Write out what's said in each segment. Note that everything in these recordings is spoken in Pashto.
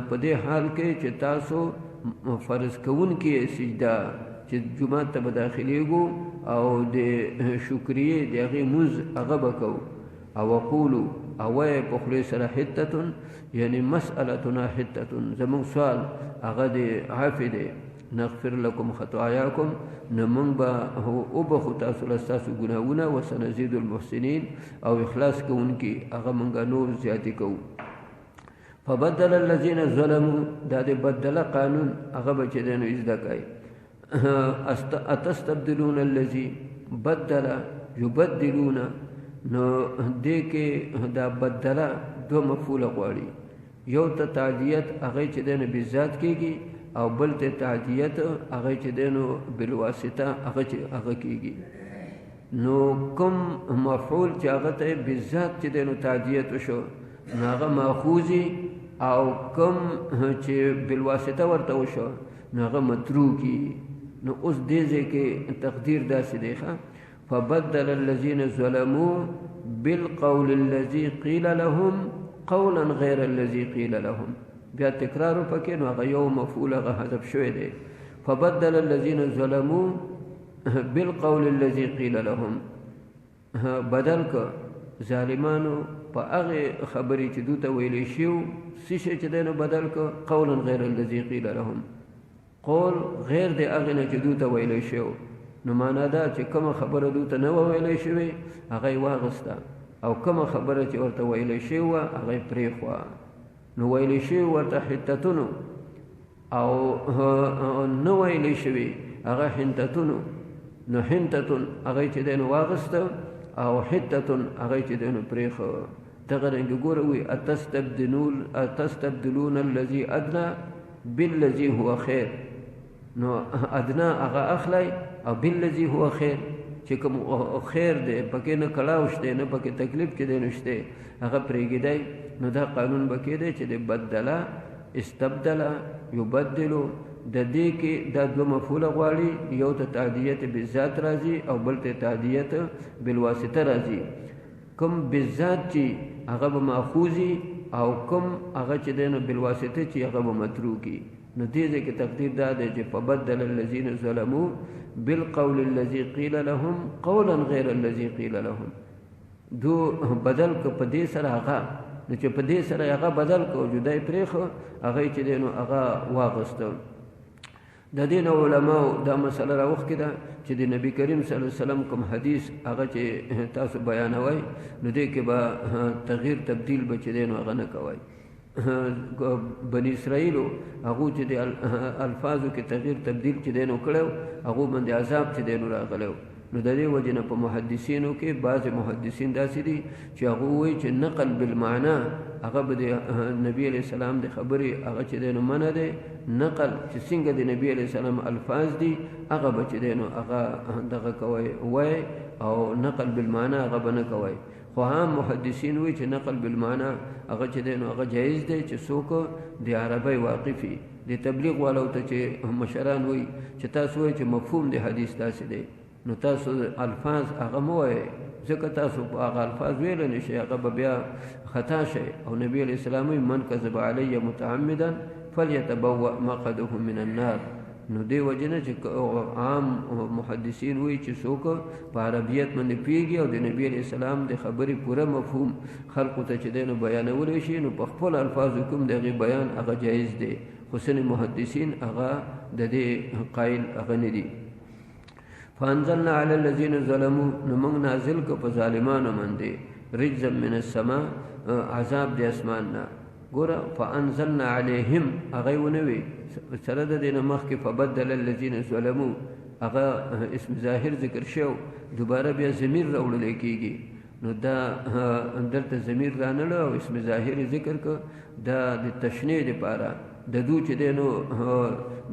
په دې حال کې چې تاسو فرض کوون کې سجده چې جمعه ته داخليږو او د شکرې د هغه مز هغه وکاو او وقولو او په خپل سره حتتن یعنی مسألتنا حتتن زمون سوال هغه د عافده نغفر لكم خطاياكم نمن با او بخو تاسو لستاسو ګناونه وسنزيد المحسنين او اخلاص کوونکی هغه مونږه نور زیاتی کوو فبدل الذين ظلموا دا د بدل قانون هغه بچدنو ازدکای اتستبدلون الذي بدل يبدلون نو دې کې دا بدل دو مفعول غواړي یو ته تعدیت هغه چې د نبی ذات کېږي او بل ته تعدیت هغه چې دنو بالواسطه هغه کېږي نو کوم مفعول چې هغه ته بالذات چې دنو تعدیت شو هغه ماخوذي او کوم چې بالواسطه ورته وشو هغه متروکی نو اوس دې ځکه تقدیر داسې دی ښا فبدل الذين ظلموا بالقول الذي قيل لهم قولا غير الذي قيل لهم بیا تکرار پکې نو هغه یو مفعول هغه حذف شوی دی فبدل الذين ظلموا بالقول الذي قيل لهم بدل ک ظالمانو په هغه خبرې چې دوی ته ویلې شو سشه چې دنه بدل ک قولا غير الذي قيل لهم قول غیر د هغه نه چې دوی ته ویلې شو نو معنا دا چې کومه خبره دوی ته نه ویلې شوی هغه واغسته او کومه خبره چې ورته ویلې شو هغه پرې خو نو ویلې شوی ورته حتتونو او نو ویلې شوی هغه حنتتونو نو حنتتون هغه چې دنه واغسته او حتتون هغه چې دنه پرې خو دغه رنګ ګوروي اتستبدلون الذي ادنى بالذي هو خير نو ادنى هغه اخلي او بالذي هو خير چې کوم خیر دی پکې نه کلاوشته نه پکې تکلیف کې دی نشته هغه پرېږدي نو دا قانون بکې دی چې بدلا استبدلا يبدلوا د دې کې دا دوه مفعول غواړي یو ته تعدیت بالذات راځي او بل ته تعدیت بالواسطه راځي کوم بالذات چې هغه به ماخوذي او کوم هغه چې دنه بالواسطه چې هغه به متروکی نو دې کې تقدیر دا دی چې فبدل الذين ظلموا بالقول الذي قيل لهم قولا غير الذي قيل لهم دو بدل ک په دې سره هغه نو چې په دې سره هغه بدل کو جدای پرېخو هغه چې دینو هغه واغستو د دین علماء دا مسله راوخ کړه چې د نبی کریم صلی الله علیه وسلم کوم حدیث هغه چې تاسو بیانوي نو دې کې به تغییر تبديل بچ دینو هغه نه کوي بنی اسرائیل هغه چې د الفاظو کې تغییر تبديل چې دینو کړو هغه باندې عذاب چې دینو راغلو نو د دې وجه نه په محدثینو کې بعض محدثین داسې دي چې هغه وایي چې نقل بالمعنى هغه به د نبی علیہ السلام د خبرې هغه چې دینو منه ده نقل چې څنګه د نبی علیہ السلام الفاظ دي هغه به چې دینو هغه دغه کوي وای او نقل بالمعنى هغه بنه کوي خو هم محدثین وایي چې نقل بالمعنى هغه چې دینو هغه جایز دی چې څوک د عربی واقفي د تبلیغ والو ته چې مشران وایي چې تاسو وایي چې مفهوم د حدیث تاسو دی نو تاسو الفاظ هغه مو وایي ځکه تاسو هغه الفاظ ویل نشي هغه بیا خطا شي او نبی علیہ السلام من کذب علی متعمدا فليتبوأ مقعده من النار نو دی وجنه چې عام محدثین وایي چې څوک په عربیت باندې پیږي او د نبی علیہ السلام د خبرې پوره مفهوم خلقو ته چې دینو بیانول شي نو په خپل الفاظ کوم دغه بیان هغه جایز دی حسن محدثین هغه د دې قائل هغه نه دي فانزلنا على الذين ظلموا نمنگ نازل کو په ظالمانو باندې رجزا من السماء عذاب د اسمان نه ګور فانزلنا عليهم هغه ونوي سره د دینه مخ کې فبدل الذين ظلموا هغه اسم ظاهر ذکر شو دوباره بیا ضمیر راوړل کېږي نو دا اندرته ضمیر رانه او اسم ظاهر ذکر کو دا د تشنیع لپاره د دوی چې دینو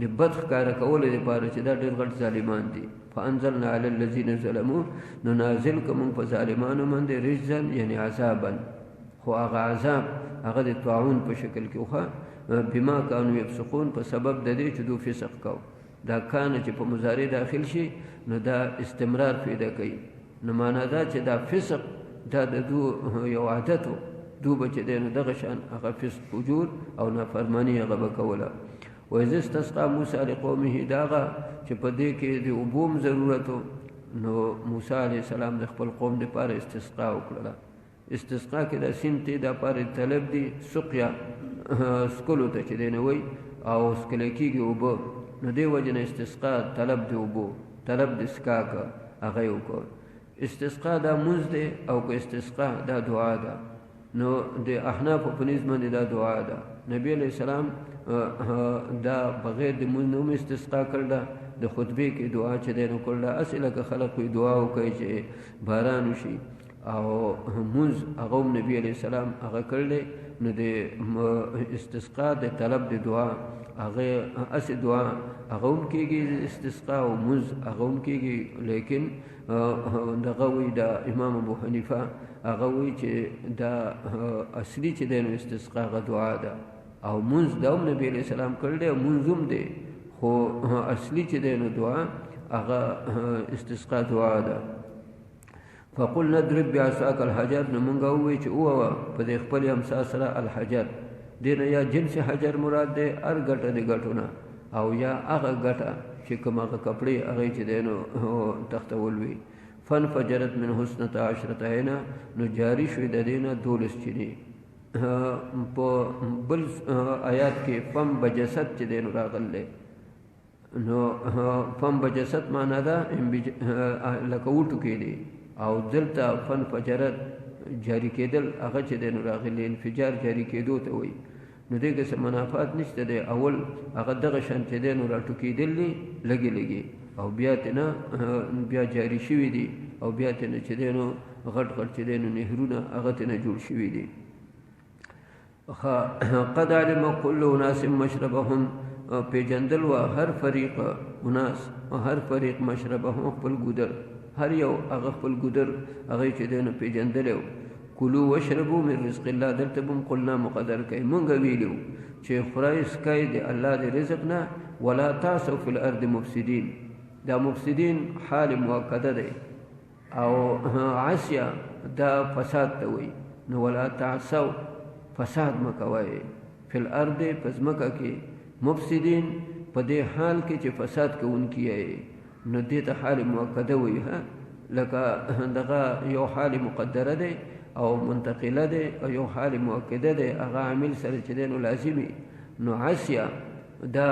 د بدخ کار کول لپاره چې دا ډېر غټ ظالمان دي فانزلنا على الذين ظلموا ننازل کوم په ظالمانو باندې رجزا یعنی عذابا خو هغه عذاب هغه د طاعون په شکل کې وخه بما كانوا يفسقون په سبب د دې چې دوی فسق کو دا کان چې په مضارع داخل شي نو دا استمرار پیدا کوي نو معنا دا چې دا فسق دا د یو عادت دو به چې دی نو دغه شان هغه فسق فجور او نافرماني هغه به کوله. وإذ استسقى موسی لقومه دا هغه چې په دې کې د اوبو هم ضرورت و نو موسی علیه السلام د خپل قوم دپاره استسقا وکړله. استسقا کې د سین تی دا پاره طلب دی سقیا سکلو ته چې دی نه وایي او سکلی کېږي اوبه نو دې وجې نه استسقا طلب د اوبو طلب د څښاک هغه یې وکړ. استسقا دا مونځ دی او که استسقا دا دعا ده نو د احنافو په نسبت باندې دا دعا ده. نبی علیہ السلام دا بغیر د مونځ نه هم استسقا کړله، د خطبې کې دعا چې دی نو کړله. هسې لکه خلک وایي دعا وکړئ چې باران وشي او مونځ هغه هم نبی علیہ السلام هغه کړلی. نو د استسقا د طلب د دعا هغه هسې دعا هغه هم کېږي، استسقا او مونځ هغه هم کېږي. لیکن دغه وایي دا امام ابو حنیفه هغه وایي چې دا اصلي چې دی نو استسقا هغه دعا ده او مونځ دا هم نبی علیہ السلام کړلی او مونځ هم دی، خو اصلي چې دی نو دعا هغه استسقا دعا ده. فقل نضرب بعصاك الحجر نو مونږ ووایو چې ووهه په دې خپلې امسا سره الحجر دې نه یا جنس حجر مراد دی هر ګټه د ګټو نه او یا هغه ګټه چې کوم هغه کپړې هغې چې دی نو تختول وي. فانفجرت من حسنة عشرة عینا نو جاری شوې د دې نه 12 چینې. په بل آیات کې فم بجسد چې دی نو راغلی نو فم بجسد معنا ده لکه وټو کې دی او دلته فانفجرت جاری کېدل هغه چې دی نو راغلی انفجار جاری کېدو ته وایي. نو دې کې څه منافات نشته دی. اول هغه دغه شان چې دی نو راټوکېدل دي لږې لږې او بیا ترې نه بیا جاری شوي دي او بیا ترې نه چې دی نو غټ غټ چې دی نو نهرونه هغه ترې نه جوړ شوي دي. قد علم كل اناس مشربهم پیجندل و هر فریق اناس هر فریق مشربهم خپل ګودر هر یو هغه خپل ګودر هغه چې دی نو پیجندلی و. کلوا واشربوا من رزق الله دلته به هم قلنا مقدر کوي مونږ ویلي چې خورئ څکئ د الله د رزق نه ولا تعثوا فی الارض مفسدین. دا مفسدین حال مؤکده دی او عصیه دا فساد ته وایي. نو ولا تعثوا فساد مکوئ فی الارض په ځمکه کې مفسدین په دې حال کې چې فساد کوونکي یې نو دې ته حال مؤکده وایي. لکه دغه یو حال مقدره دی او منتقله دی او یو حال مؤکده دی هغه عامل سره چې دی نو لازمي. نو عصیه دا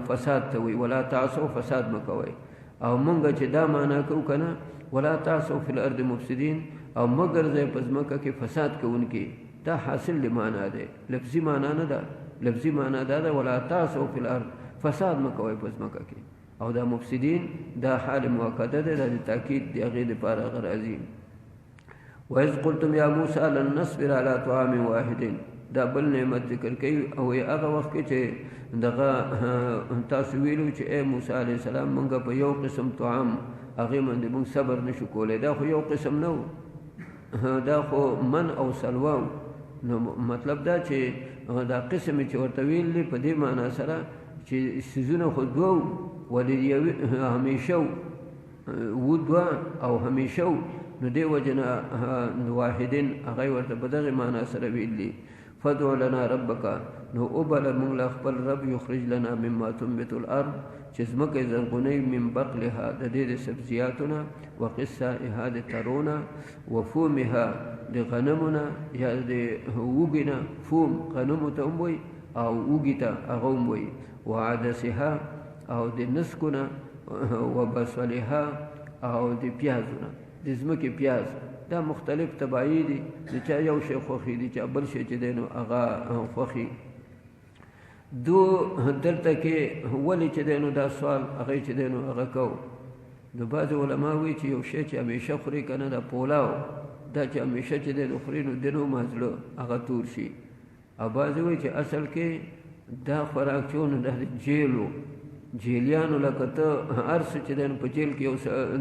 فساد ته وایي ولا تعثوا فساد مکوئ. او مونږ چې دا معنا کوو که نه ولا تعثوا فی الارض مفسدین او مه ګرځئ په ځمکه کې فساد کوونکي دا حاصل د معنا دی، لفظي معنا نه ده. لفظي معنا دا ده ولا تعثوا فی الارض فساد مکوئ په ځمکه کې او دا مفسدین دا حال مؤکده دی دا د تاکید د هغې دپاره هغه راځي. وإذ قلتم یا موسی لن نصبر علی طعام واحد دا بل نعمت ذکر کوي او هغه وخت کې چې دغه تاسو ویلو چې ای موسی علیه السلام مونږ په یو قسم طعام هغې باندې مونږ صبر نشو کولی. دا خو یو قسم نه و، دا خو من او سلوا. نو مطلب دا چې دا قسم چې ورته ویل دی په دې معنا سره چې سیزونه خو دوه ولې همیشه و دوه او همیشه و نو دې وجه نه واحدین هغه ورته په دغې معنا سره ویل دي. فادع لنا ربک نو وبله مونږ له خپل رب یخرج لنا مما تنبت الارض چې ځمکه زرغونوي من بقلها د دې د سبزیاتونه وقثائها د ترونه وفومها د غنمونه یا د وږي نه فوم غنمو ته هم وایي او وږي ته هغه هم وایي وعدسها او د نسکونه وبصلها او د پیازونه د ځمکې پیاز دا مختلف طبعی دي. د چا یو شی خوښي دي چا بل شی چې دی نو هغه خوښي. دو دلته کې ولې چې دی نو دا سوال هغې چې دی نو هغه کوو. نو بعضې علما وایي چې یو شی چې همیشه خوري که نه دا پولاو دا چې همیشه چې دی نو خوري نو د نو مازله هغه تور شي. او بعضې وایي چې اصل کې دا خوراک چې نو دا د جیلو جیلیانو لکه ته هر څه چې دی نو په جیل کې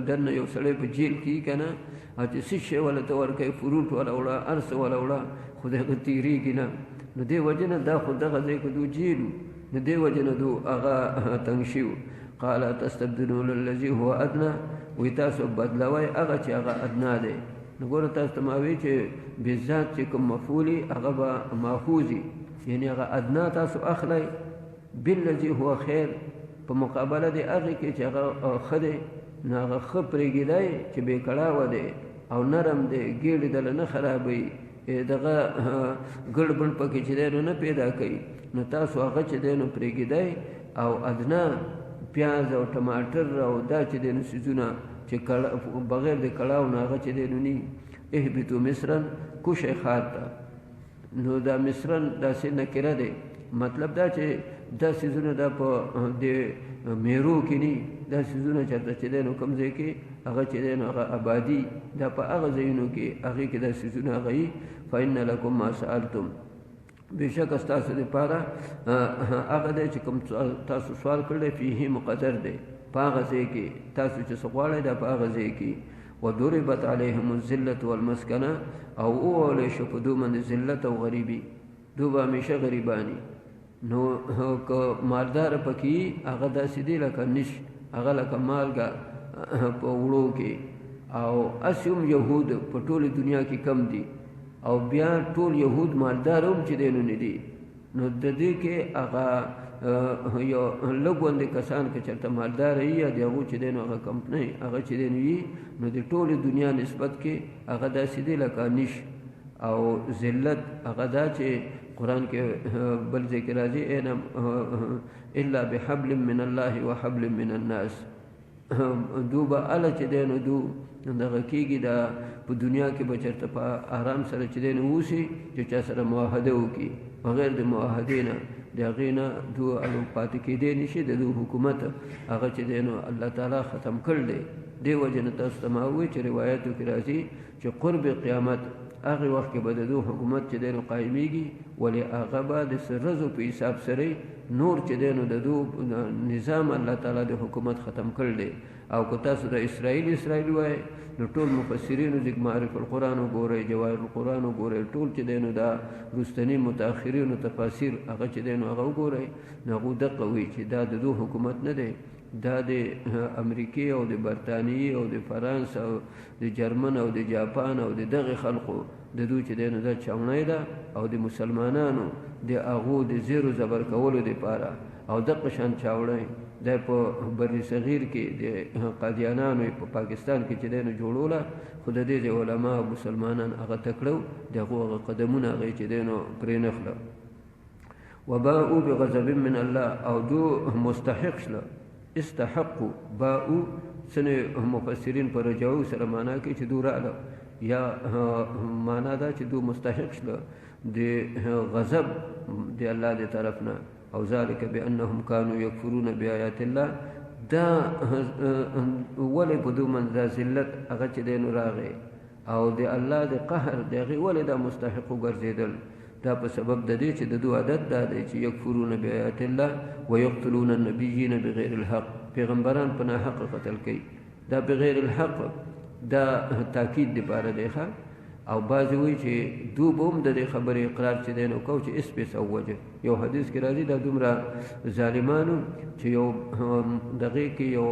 دننه یو سړی په جیل کې که نه او چې څه شی وله ته ورکوې فروټ وله وړه هر څه وله وړه خو د هغه تېرېږي نه. نو دې وجه نه دا خو دغه ځای کې دو جیل و نو دې وجه نه دو هغه تنګ شي. قال تستبدلون الذي هو ادنى وی تاسو بدلوئ هغه چې هغه ادنا دی نو ګوره تاسو ته ما وی چې بالذات چې کوم مفعولي هغه به ماخوذي یعنی هغه ادنا تاسو اخلئ بالذي هو خیر په مقابله د هغې کې چې هغه ښه دی نو هغه ښه پرېږدی چې بې کړاوه دی او نرم دی ګېډې دله نه خرابوي دغه ګړبړ پکې چې دی نو نه پیدا کوي نو تاسو هغه چې دی نو پرېږدی او ادنا پیاز او ټماټر او دا چې دی نو څیزونه چې بغیر د کړاو نه هغه چې دی نو ني اهبطو مصرا کوشئ ښار ته نو دا مصرا داسې نکره دی مطلب دا چې دا څیزونه دا په د میرو کې ني دا څیزونه چېرته چې دی نو کوم ځای کې هغه چې دی نو هغه آبادي دا په هغه ځایونو کې هغې کې دا څیزونه هغه وي فإن لکم ما سألتم بېشکه ستاسو دپاره هغه دی چې کوم تاسو سوال کړی فیه مقدر دی په هغه ځای کې تاسو چې څه غواړئ دا په هغه ځای کې وضربت علیهم الذلة والمسکنه او وولی شو په دو باندې ذلت او غریبي دو به همیشه غریباني نو که مالدار پکې هغه داسې دی لکه نش هغه لکه مالګه په وړو کې او هسې هم یهود په ټولې دنیا کې کم دي او بیا ټول یهود مالدار هم چې دی نو نه دي نو د دې کې هغه یو لږ غوندې کسان که چېرته مالداره وي یا د هغو چې دی نو هغه کمپنۍ هغه چې دی نو وي نو د ټولې دنیا نسبت کې هغه داسې دی لکه نش او ذلت هغه دا چې قرآن کې بل ځای کې راځي الا بحبل من الله وحبل من الناس دو به هله چې دی نو دو دغه کېږي دا په دنیا کې به چېرته په آرام سره چې دی نو اوسي چې چا سره معاهده وکړي بغیر د معاهدې نه د هغې نه دو پاتې کېدی نه شي د دو حکومت هغه چې دی نو الله تعالی ختم کړ دی دې وجې نه تاسو ته ما ووایي چې روایاتو کې راځي چې قرب قیامت هغې وخت کې به د دو حکومت چې دی نو قایمیږي ولې هغه به د سرزو په حساب سره نور چې دی نو د دو نظام الله تعالی د حکومت ختم کړ دی او که تاسو د اسرائیل وایي نو ټول مفسرینو ځکه معرف القرآن وګورئ جواهر القرآن وګورئ ټول چې دی نو دا وروستني متأخرینو تفاسیر هغه چې دی نو هغه وګورئ نو هغو دقه وایي چې دا د دو حکومت نه دی دا د امریکې او د برطانیې او د فرانس او د جرمن او د جاپان او د دغه خلقو د دو چې دی نو دا چاونی ده او د مسلمانانو د هغو د زیرو زبر کولو دپاره او دغه شان چاوړی دا په بری صغیر کې د قادیانانو په پاکستان کې چې دی نو جوړوله خو د دې علما او مسلمانان هغه تکړو د هغو هغه قدمونه هغې چې دی نو پرې نخله وباءوا بغضب من الله او دو مستحق شله استحقوا باءوا سنه مفسرین پر رجعو سره معنا کوي چې دو راغله یا معنا دا چې دو مستحق شله د غضب د الله د طرف نه او ذلك بانهم كانوا يكفرون بآيات الله دا ولې په دو من دا ذلت هغه چې دی نو راغی او د الله د قهر د هغې ولې دا مستحق وګرځېدل دا په سبب د دې چې د دو عادت دا دی چې یکفرون بآیات الله ویقتلون النبیین بغیر الحق پیغمبران په ناحق قتل کوي دا بغیر الحق دا تاکید دپاره دی ښه او بعضې وایي چې دو به هم د دې خبرې اقرار چې دی نو کو چې اسپیس او وجه یو حدیث کې راځي دا دومره ظالمانو چې یو دغې کې یو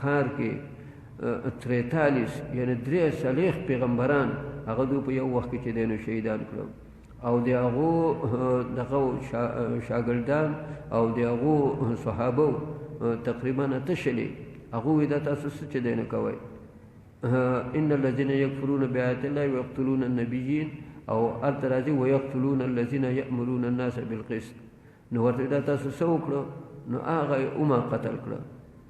ښار کې 43 یعنې 43 پیغمبران هغه دو په یو وخت کې چې دی نو شهیدان کړل او د هغو دغه شاګردان او د هغو صحابو تقریبا اتشلې هغه وایي دا تاسو څه چې دی نه کوئ ان الذين يكفرون بآيات الله ويقتلون النبيين او هلته راځي ويقتلون الذين يأمرون الناس بالقسط نو ورته دا تاسو څه وکړو نو هغه وما قتل کړه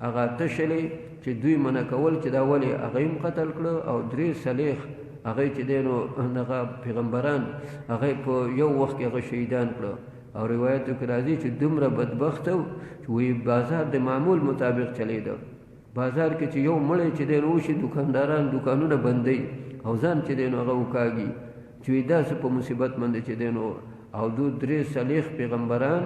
هغه تشلې چې دوی منع کول چې دا ولې هغه هم قتل کړه او 3 صلیخ هغه چې دی نو هغه پیغمبران هغه په یو وخت کې هغه شهیدان کړه او روایتو کې راځي چې دومره بدبخت و چې وایي بازار د معمول مطابق چلیده بازار کې چې یو مړی چې دی نو وشي دکانداران دکانونه بندوي او ځان چې دی نو هغه وکاږي چې وایي داسې په مصیبت باندې چې دی نو او دو 3 صلیخ پیغمبران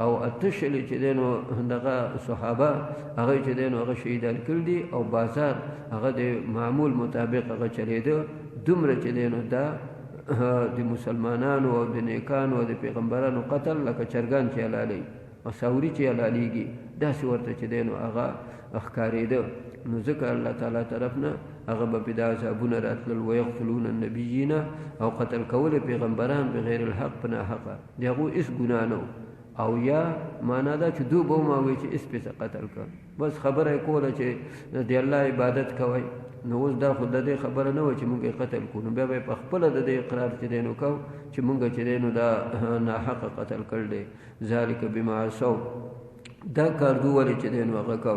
او اتشلې چې دی نو دغه صحابه هغه چې دی نو هغه شهیدان کړي دي او بازار هغه د معمول مطابق هغه چلیده دومره چې دی نو دا د مسلمانانو او د نیکانو او د پیغمبرانو قتل لکه چرګان چې حلالوي او ساوري چې حلالېږي داسې ورته چې دی نو هغه ښکارېده نو ځکه الله تعالی طرف نه هغه به په دا عذابونه راتلل ویقتلون النبیین او قتل کول پیغمبران بغیر الحق په ناحقه د هغو هېڅ ګناه نه او یا معنا دا چې دو به وماوي چې اس پسې قتل کړ بس خبره یې کوله چې د الله عبادت کوئ نو اوس دا خو د دې خبره نه وه چې مونږ یې قتل کړو نو بیا به یې په خپله د دې اقرار چې دی نو کو چې مونږ چې دی نو دا ناحقه قتل کړی دی ذلک بما عصوا دا کار دو ولې چې دی نو هغه کو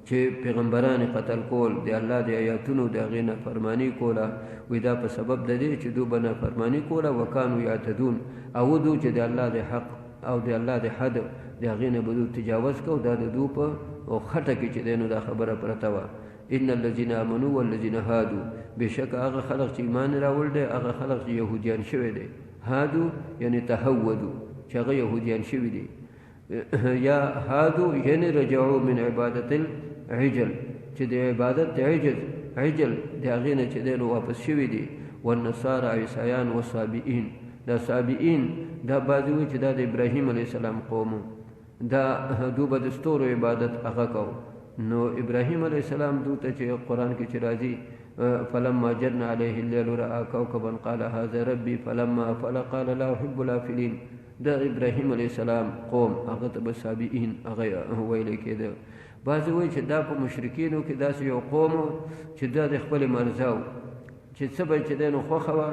چې پیغمبران قتل کول د الله د آیاتونو د هغې نافرماني کوله وایي دا په سبب د دې چې دو به نافرماني کوله وکانو یعتدون او دو چې د الله د حق او د الله د حد د هغې نه به دو تجاوز کو دا د دو په خټه کې چې دی نو دا خبره پرته وه ان الذين امنوا والذين هادوا بشک هغه خلق چې ایمان راوړل دي هغه خلق چې يهوديان شوي دي هادو یعنی تهودوا چې هغه يهوديان شوي دي یا هادو یعنی رجعوا من عبادت العجل چې د عبادت عجل د هغې نه چې دی نو واپس شوي دي والنصارى عیسایان والصابئین دا صابئین دا بعضې وایي چې دا د ابراهیم علیه السلام قوم دا دو به د ستورو عبادت هغه کو نو ابراهیم علیه السلام دو ته چې قرآن کې چې راځي فلما جن علیه الليل رأى كوكبا قال هذا ربي فلما افل قال لا احب الافلين دا ابراهیم علیه السلام قوم هغه ته به صابئین هغه ویلی کېده بعضې وایي چې دا په مشرکینو کې داسې یو قوم چې دا د خپلې مرزه چې څه به چې دی نو خوښه وه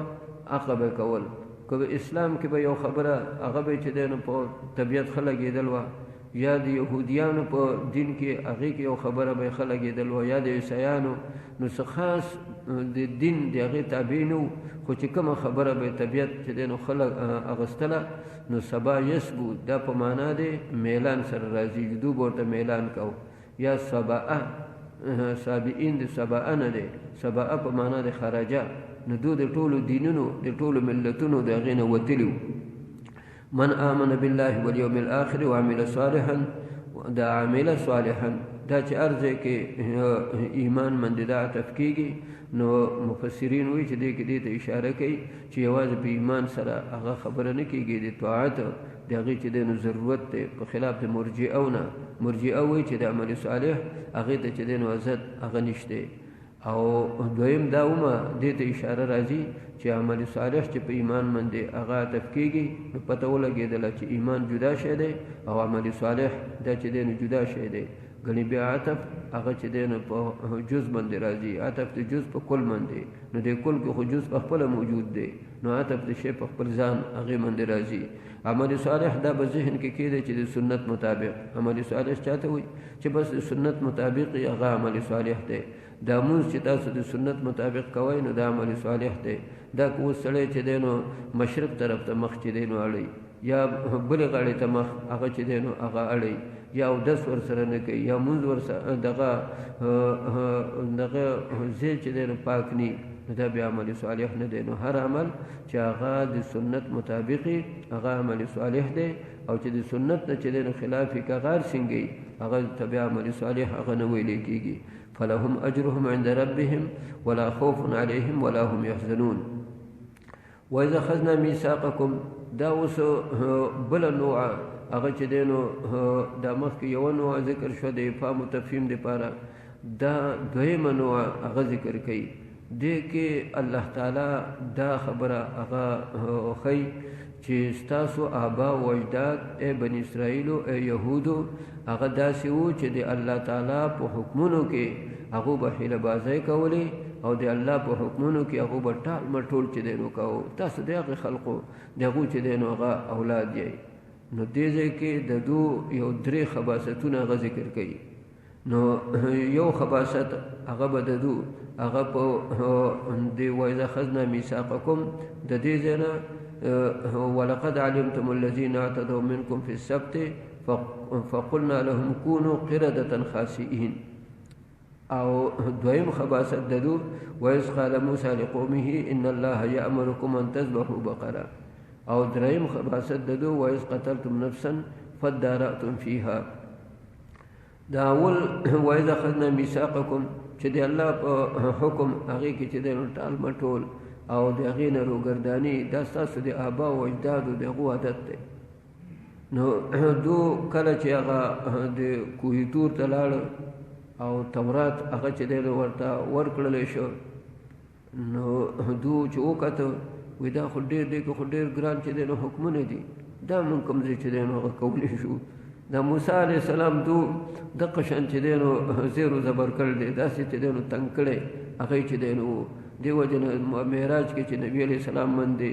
هغه به کول که په اسلام کې به یو خبره هغه به چې دی نو په طبیعت ښه لګېدل وه یا د یهودیانو په دین کې هغې کې یو خبره به ښه لګېدل وه یا د عیسایانو نو څه خاص د دین د هغې تابع نه و خو چې کومه خبره به طبیعت چې دی نو ښه اغوستله نو سبا یسبو دا په معنا د میلان سره راځي دو به ورته میلان کو یا سبعه سابعین د سبعه نه دی سبعه په معنا د خرجه نو دو د ټولو دینونو د ټولو ملتونو د هغې نه وتلي من آمن بالله والیوم الاخر وعمل صالحا دا عمل صالحا دا چې هر ځای کې ایمان مند دا عطف کېږي نو مفسرین وایي چې دې کې دې ته اشاره کوي چې یوازې په ایمان سره هغه خبره نه کېږي د طاعت د هغې چې دی نو ضرورت دی په خلاف د مرجئو نه مرجئه وایي چې د عمل صالح هغې ته چې دی نو عزت هغه نشته او دویم دا ومه دې ته اشاره راځي چې عمل صالح چې په ایمان باندې هغه عطف کېږي نو پته ولګېدله چې ایمان جدا شی دی او عمل صالح دا چې دی نو جدا شی دی ګنې بیا عطف هغه چې دی نو په جز باندې راځي عطف د جز په کل باندې نو د کل کې خو جز په خپله موجود دی نو عطف د شی په خپل ځان هغې باندې راځي عمل صالح دا به ذهن کې کېدی چې د سنت مطابق عمل صالح چاته وایي چې بس د سنت مطابق یې هغه عمل صالح دی دا مونځ چې تاسو د سنت مطابق کوئ نو دا عمل صالح دی دا که اوس سړی چې دی نو مشرق طرف ته مخ چې دی نو اړوي یا بلې غاړې ته مخ هغه چې دی نو هغه اړوي یا اودس ورسره نه کوي یا مونځ ورسره دغه ځای چې دی نو پاک نی نو دا بیا عمل صالح نه دی نو هر عمل چې هغه د سنت مطابق هغه عمل صالح دی او چې د سنت نه چې دی نو خلاف یې کغار سنګي هغه ته بیا عمل صالح هغه نه ویلی کېږي فلهم اجرهم عند ربهم ولا خوف عليهم ولا هم يحزنون واذا اخذنا ميثاقكم دا اوس بل نوع هغه چې دی نو دا مخکې یوه نوع ذکر شو د افهام و تفهیم دپاره دا دویمه نوع هغه ذکر کوي دې کې الله تعالی دا خبره هغه ښیي چې ستاسو آبا و اجداد ای بني اسرائیلو ای یهودو هغه داسې وو چې د الله تعالی په حکمونو کې هغو به حیله بازۍ کولې او د الله په حکمونو کې هغو به ټال مټول چې دی نو کوو تاسو د هغې خلقو د هغو چې دی نو هغه اولاد یئ نو دې ځای کې د دو یو درې خباستونه هغه ذکر کوي نو یو خباست هغه به د دو هغه په د وإذ أخذنا ميثاقكم د دې ځای نه ولقد علمتم الذين اعتدوا منكم في السبت فقلنا لهم كونوا قردة خاسئين او دویم خباست ددو وإذ قال موسى لقومه إن الله يأمركم أن تذبحوا بقرة او دریم خباست ددو وإذ قتلتم نفسا فادارأتم فيها دا اول وإذ أخذنا ميثاقكم چې د الله په حکم هغې کې چې دی ټال مټول او د هغې نه روګرداني دا ستاسو د آبا و اجدادو د هغو عادت دی نو دو کله چې هغه د کوهي تور ته لاړه او تورات هغه چې دی ورته ورکړلی شو. نو دو چې وکته وایي دا خو ډېر دی، که خو ډېر ګران چې دی نو حکمونه دي، دا مونږ کوم ځای چې دی نو هغه کولی شو. د موسی علیه السلام دو دغه شان چې دی نو زیر و زبر کړی دی، داسې چې دی نو تنګ کړی هغه چې دی نو دې وجه نه معراج کې چې نبي علیه السلام باندې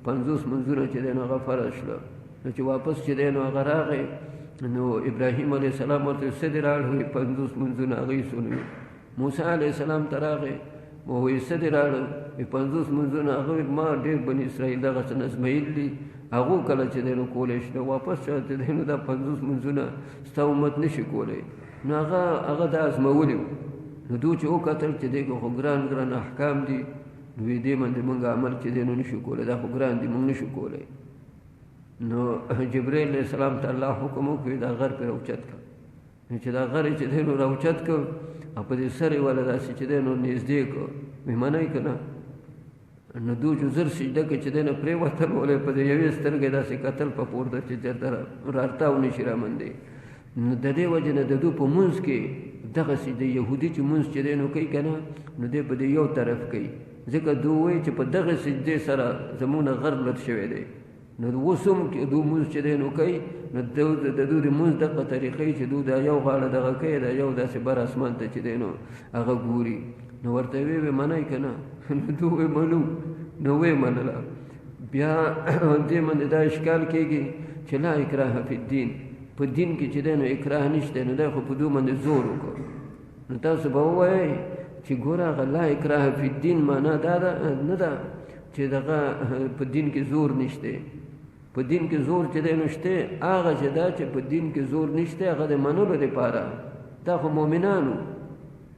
50 منځونه چې دی نو هغه فرض شوه. نو چې واپس چې دی نو هغه راغی نو ابراهیم علیه السلام ورته څه دې راوړل؟ 50 منځونه هغه یې سنوي. موسی علیه السلام ته راغی وایي څه دې راوړل؟ 50 منځونه هغه ما ډېر بني اسرائیل دغه څه نظمېل دي، هغو کله چې دی نو کولی شي، واپس چې دی نو دا 50 منځونه ستا امت نه شي کولی. نو هغه دا ازمولي وو. نو دو چې وکتل چې دی خو ګران ګران احکام دي، نو دې باندې مونږ عمل چې دی نو نه شو کولی، دا خو ګران دي مونږ نه شو کولی. نو جبرائیل علیه السلام ته الله حکم وکړي دا غر پرې راوچت کړه. نو چې دا غر چې دی نو راوچت کړ او په دې سر یې والا داسې چې دی نو نږدې کړ، وایي منئ که نه؟ نو دو چې زر سجده کې چې دی نو پرېوتل ولې په دې یوې سترګې داسې کتل په پورته چې چېرته راتاو نه شي رامندې. نو د دې وجې نه د دو په منځ کې دغسې د یهودي چې منځ چې دی نو کوي که نه، نو دی په دې یو طرف کوي، ځکه دو وایي چې په دغه سجدې سره زمونږ غر لټ شوی دی. نو اوس هم دو منځ چې دی نو کوي، نو د دو د منځ دغه طریقې چې دو دا یو غاړه دغه کوي، دا یو داسې بر اسمان ته چې دی نو هغه ګوري. نو ورته ویې منئ که نه؟ نو دو ویې منو. نو ویې منله. بیا دې باندې دا اشکال کېږي چې لا اکراه فی الدین، په دین کې چې دی نو اکراه نشته، نو دی خو په دو باندې زور وکړ. نو تاسو به ووایئ چې ګوره هغه لا اکراه فی الدین معنا دا نه ده چې دغه په دین کې زور نشته. په دین کې زور چې دی نو شته، هغه چې دا چې په دین کې زور نشته هغه د منلو دپاره، دا خو مؤمنانو،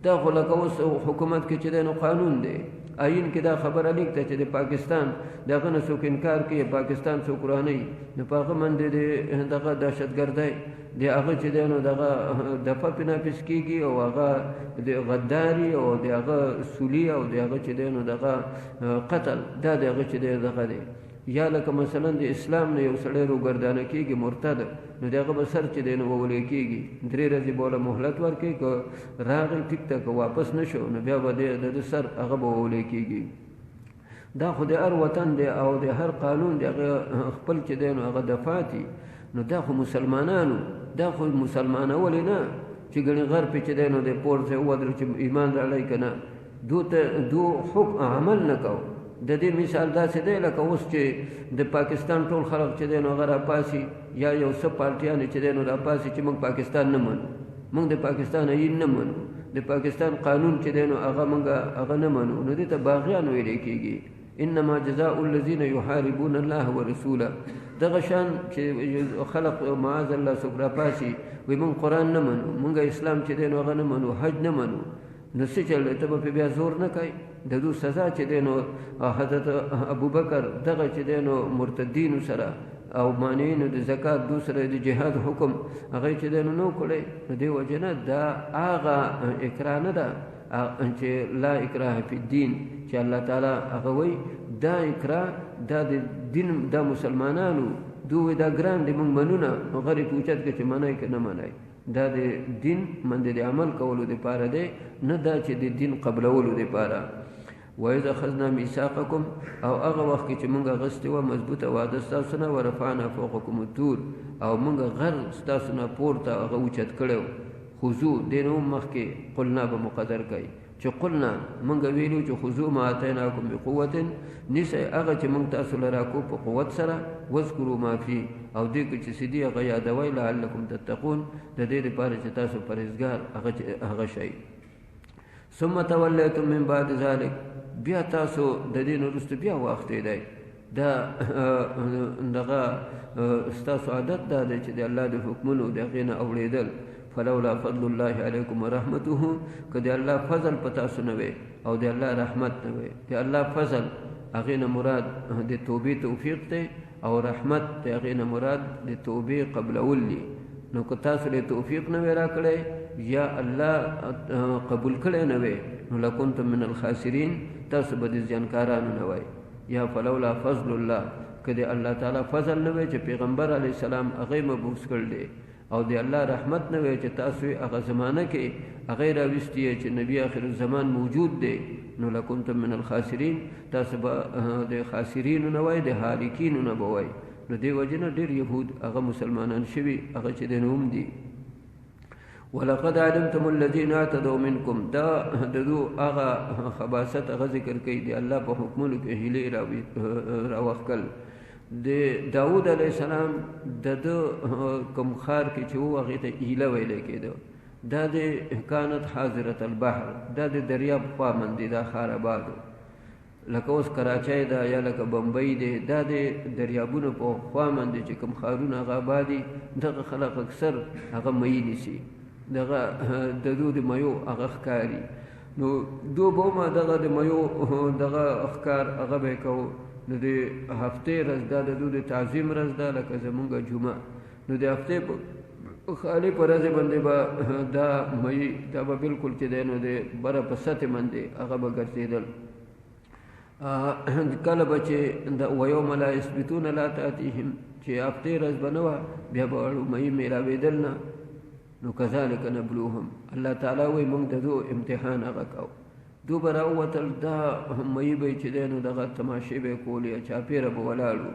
دا خو لکه اوس حکومت کې چې دی نو قانون دی، آئین کې دا خبره لیکته چې د پاکستان دغه نه څوک انکار کوي، پاکستان څوک رانهی، نو په هغه باندې دغه دهشتګردۍ د هغه چې دی نو دغه دفعه پې نافظ کېږي، او هغه د غداري او د هغه سولي او د هغه چې دی نو دغه قتل، دا د هغه چې دی دغه دی. یا لکه مثلا د اسلام نه یو سړی روګردانه کېږي مرتد، نو د هغه به سر چې دی نو وولی کېږي، 3 ورځې به وله مهلت ورکوي، که راغی ټیک ته، که واپس نه شو نو بیا به د سر هغه به وولی کېږي. دا خو د هر وطن دی او د هر قانون دی، هغه خپل چې دی نو هغه دفاعتي. نو دا خو مسلمانانو، دا خو مسلمانولې نه چې ګڼې غر پې چې دی نو د پور ځای ودرو چې ایمان راړی که نه، دو حکم عمل نه کو. د دې مثال داسې دی لکه اوس چې د پاکستان ټول خلک چې دی نو هغه راپاسي، یا یو څه پارټیانې چې دی نو راپاسي چې موږ پاکستان نه منو، موږ د پاکستان آئین نه منو، د پاکستان قانون چې دی نو هغه موږ هغه نه منو، نو دې ته باغیان ویلی کېږي. انما جزاء الذین یحاربون الله ورسوله. دغه شان چې خلق معاذ الله څوک راپاسي وایي موږ قرآن نه منو، موږ اسلام چې دی نو هغه نه منو، حج نه منو، نو څه چل دی؟ ته به پې بیا زور نه کوي. د دو سزا چې دی نو حضرت ابوبکر دغه چې دی نو مرتدینو سره او مانعینو د زکات دو سره د جهاد حکم هغه چې دی نو نو کړی. نو دې وجه نه دا هغه اکراه نه ده چې لا اکراه فی الدین چې الله تعالی هغه وایي، دا اکراه دا د دین دا مسلمانانو دوی دا ګران دی موږ منو نه، نو غریب اوچت که چې منئ که نه منئ، دا د دین باندې د عمل کولو دپاره دی، نه دا چې د دین قبلولو دپاره. وَإِذْ أَخَذْنَا مِيثَاقَكُمْ، او هغه وخت کې چې موږ اخیستې وه مضبوطه وعده ستاسو نه، ورفعنا فوقکم الطور، او موږ غر ستاسو نه پورته هغه اوچت کړی و. خذو دې نه هم مخکې قلنا به مقدر کوي چې قلنا موږ ویلو چې خذو ما آتیناکم بقوة، نیسئ هغه چې موږ تاسو له راکو په قوت سره، واذکروا ما فی، او دې کې چې څه دي هغه یادوئ، لعلکم تتقون، د دې دپاره چې تاسو پرهیزګار هغه شئ. ثم تولیتم من بعد ذلک، بیا تاسو د دې نه وروسته بیا واختېدئ. دا دغه ستاسو عادت دا دی چې د الله د حکمونو د هغې نه اورېدل. فلولا فضل الله علیکم ورحمته، که د الله فضل په تاسو نه وی او د الله رحمت نه وی. د الله فضل هغې نه مراد د توبې توفیق دی، او رحمت د هغې نه مراد د توبې قبلول دي. نو که تاسو له توفیق نه وی راکړی یا الله قبول کړی نه وی، نو لکنتم من الخاسرین، تاسو به د زیانکارانو نه وی. یا فلولا فضل الله، که د الله تعالی فضل نه وی چې پیغمبر علیه السلام هغې مبعوث کړ دی، او د الله رحمت نه وي چې تاسو هغه زمانه کې هغه راوستي چې نبی آخر الزمان موجود دی نو لکنتم من الخاسرین تاسو به د خاسرین نه وای د هالکین نه به وای نو دی وجنه ډېر يهود هغه مسلمانان شوي هغه چې د نوم دي ولقد علمتم الذين اعتدوا منكم دا دو هغه خباثت هغه ذکر کوي دی الله په حکمونو کې هیله راوخل د داود علیه السلام د کوم خار کې چې هغه ته هیله ویل کېده دا د کانت حاضره البحر دا د دریاب خوا مندي دا خار آباد لکه اوس کراچۍ دا یا لکه بمبئی دی دا د دریابونو په خوا مندي چې کوم خارونه هغه آبادي دغه خلک اکثر هغه مې نیسي دغه د دو د میو هغه ښکاري نو دو به ما دغه د میو دغه ښکار هغه به کوو نو د هفتې ورځ دا د دو د تعظیم ورځ ده لکه زمونږ جمعه نو د هفتې په خالي په ورځې باندې به دا مې دا به بلکل چې دی نو د بره په سطح باندې هغه به ګرځېدل کله به چې ویوم لا یثبتون لا تأتیهم چې هفتې ورځ به نه وه بیا به مې میراوېدل نه نو کذالک نبلوهم الله تعالی وایي موږ د دو امتحان هغه کوو دو به راووتل دا مې به چې دی نو دغه تماشې به یې کولې چاپېره به ولاړو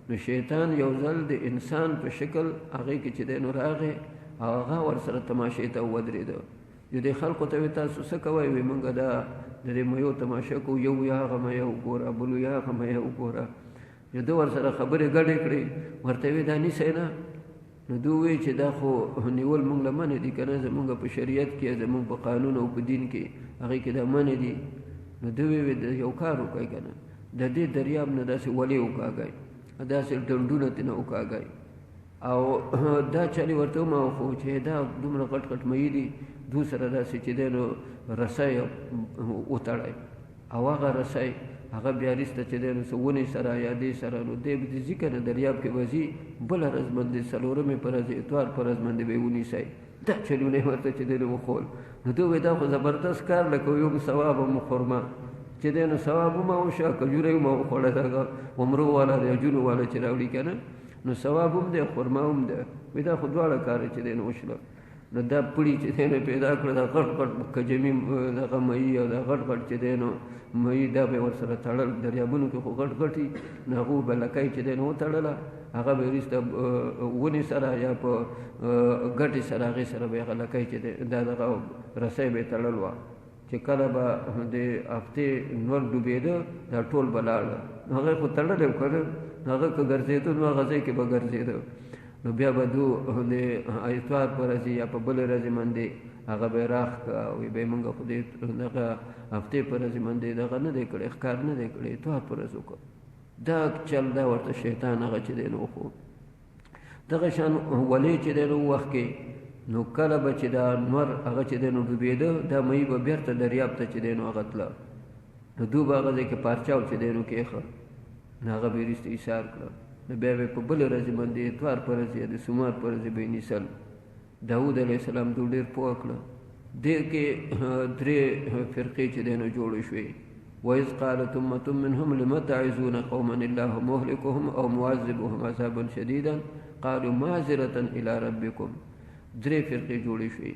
نو شیطان یو ځل د انسان په شکل هغې کې چې دی نو راغی هغه ورسره تماشې ته ودرېده یو دې خلقو ته وایي تاسو څه کوئ وایي موږ دا د دې میو تماشه کوو یو یا هغه میه وګوره بلو یا هغه میه وګوره یو ده ورسره خبرې ګډې کړې ورته وایي دا نیسئ نه نو دوی وایي چې دا خو نیول موږ له منې دي که نه زموږ په شریعت کې زموږ په قانون او په دین کې هغې کې دا منې دي نو دوی وایي یو کار وکړئ که نه د دې دریاب نه داسې ولې وکاږئ داسې ډنډونه ترېنه وکاږئ او دا چلې ورته وموښو چې دا دومره غټ غټ مې دي دو سره داسې چې دی نو رسۍ وتړئ او هغه رسۍ هغه بیا وروسته چې دی نو څه ونې سره یا دې سره نو دی به ځي که نه دریاب کې به ځي بله ورځ باندې څلورمې په ورځ اتوار په ورځ باندې به یې ونیسئ دا چلونه یې ورته چې دی نو وښول نو دوی وایي دا خو زبردست کار لکه یو ثواب هم خرما چې دی نو ثواب هم وشه کجوره هم وخوړه دغه عمرو والا د اجونو والا چې راوړي که نه نو ثواب هم دی خرما هم دی وایي دا خو دواړه کاره چې دی نو وشله نو دا پړي چې دی نو پیدا کړه دا غټ غټ کجمي دغه مهي او دا غټ غټ چې دی نو مهي دا به یې ورسره تړل دریابونو کې خو غټ غټ وي نو هغو به لکۍ چې دی نو وتړله هغه به یې وروسته ونې سره یا په ګټې سره هغې سره به یې هغه لکۍ چې دی دا دغه رسۍ به یې تړل وه چې کله به د هفتې نور ډوبېده دا ټول به لاړه نو هغه خو تړلی و که نه هغه که ګرځېده نو هغه ځای کې به ګرځېده نو بیا به دو د اتوار په ورځې یا په بلې ورځې باندې هغه به یې راښ کړه وایي به یې مونږ خو د دغه هفتې په ورځې باندې دغه نه دی کړی ښکار نه دی کړی اتوار په ورځ وکړه دا چل دا ورته شیطان هغه چې دی نو وښود دغه شان ولې چې دی نو وخت کې نو کله به چې دا نور هغه چې دی نو ډوبېده دا مهي به بېرته دریاب ته چې دی نو هغه تله نو دوی به هغه ځای کې پارچاو چې دی نو کېښه نو هغه به یې وروسته ایثار کړه نو بیا به په بله ورځې باندې اتوار په ورځ یا د سومار په ورځې به یې نیسل داود علیه السلام دوی ډېر پوه کړه دې کې درې فرقې چې دی نو جوړې شوې وإذ قالت أمة منهم لم تعظون قوما الله مهلكهم أو معذبهم عذابا شديدا قالوا معذرة إلى ربكم درې فرقې جوړې شوې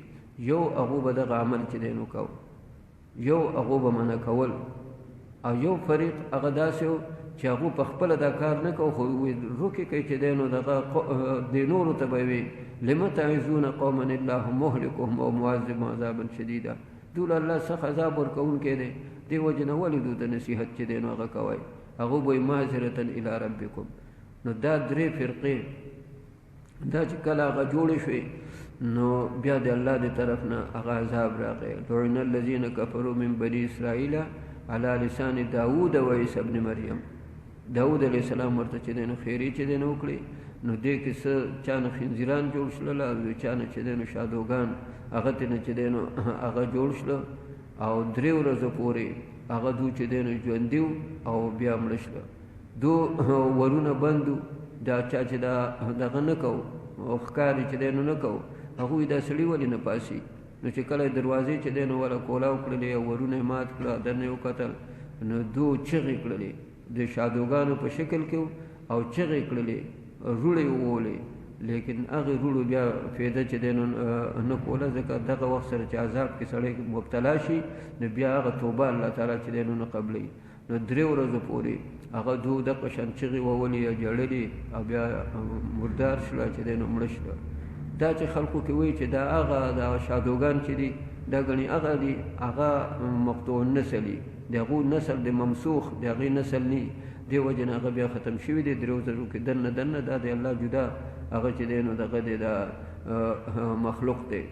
یو هغو به دغه عمل چې دی نو کوو یو هغو به منع کول او یو فریق هغه داسې و چې هغو په خپله دا کار نه کوو خو روکې کوي چې دی نو دغه دې نورو ته به وي لم تعظون قوما الله مهلكهم او معذبهم عذابا شديدا دوی له الله سخت عذاب ورکوونکی دی دې وجې نه ولې دوی ته نصیحت چې دی نو هغه کوئ هغو به وایي معذرة إلى ربکم نو دا درې فرقې دا چې کله هغه جوړې شوې نو بیا د الله د طرف نه هغه عذاب راغی لعن الذین کفروا من بني اسرائیل على لسان داود و عیسی ابن مریم داود علیه السلام ورته چې دی نو خیرې چې دی نو وکړې نو دې کې څه چا نه خنزیران جوړ شول او چا نه چې دی نو شادوګان هغه ته نه چې دی نو هغه جوړ شله او درې ورځو پورې هغه دوی چې دی نو ژوندي او بیا مړه شله دو ورونه بندو دا چا چې دا دغه نه کوو ښکار چې دی نو نه کوو هغوی دا سړي ولې نه پاسي نو چې کله دروازې چې دی نو وله کولاو کړلې او ورونه یې مات کړه دننه یې وکتل نو دو چغې کړلې د شادوګانو په شکل کې او چغې کړلې روړې یې وولې لیکن هغه رولو بیا فایده چې دی نو نه کوله ځکه دغه وخت سره چې عذاب کې سړی مبتلا شي نو بیا هغه توبه الله تعالی چې دی نو نه قبلوي نو 3 ورځو پورې هغه دغه شان چغې وولې یا ژړلې او بیا مردار شوله چې دی نو مړه شوله دا چې خلکو کې وایي چې دا هغه د شادوګان چې دي دا ګڼي هغه دي هغه مقطوع النسل دي د هغو نسل د ممسوخ د هغې نسل نه دې وجې نه هغه بیا ختم شوي دي 3 ورځو کې دننه دا د الله جدا هغه چې دی نو دغه دی دا مخلوق دی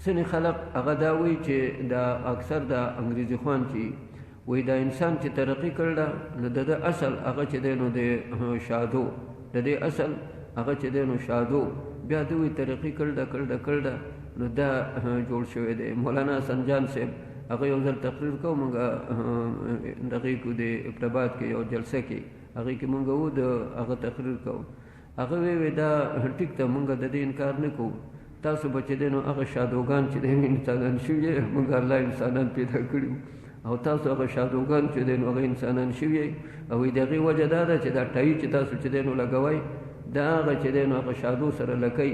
ځینې خلق هغه دا وایي چې دا اکثر د انګریزي خوان چې وایي دا انسان چې ترقي کړله نو د اصل هغه چې دی نو د شادو د دې اصل هغه چې دی نو شادو بیا دوی ترقي کړله نو دا جوړ شوی دی مولانا سنجان صاحب هغه یو ځل تقریر کو موږ دغې کو د ابتباد کې یو جلسه کې هغې کې موږ و د هغه تقریر کوو هغه وی دا ټیک ته موږ د دې انکار نه کوو تاسو به چې دی نو هغه شادوګان چې دی انسانان شوي موږ الله انسانان پیدا کړي او تاسو هغه شادوګان چې دی نو هغه انسانان شوي او د هغې وجه دا ده چې دا ټایي چې تاسو چې دی نو لګوئ دا هغه چې دی نو هغه شادو سره لکئ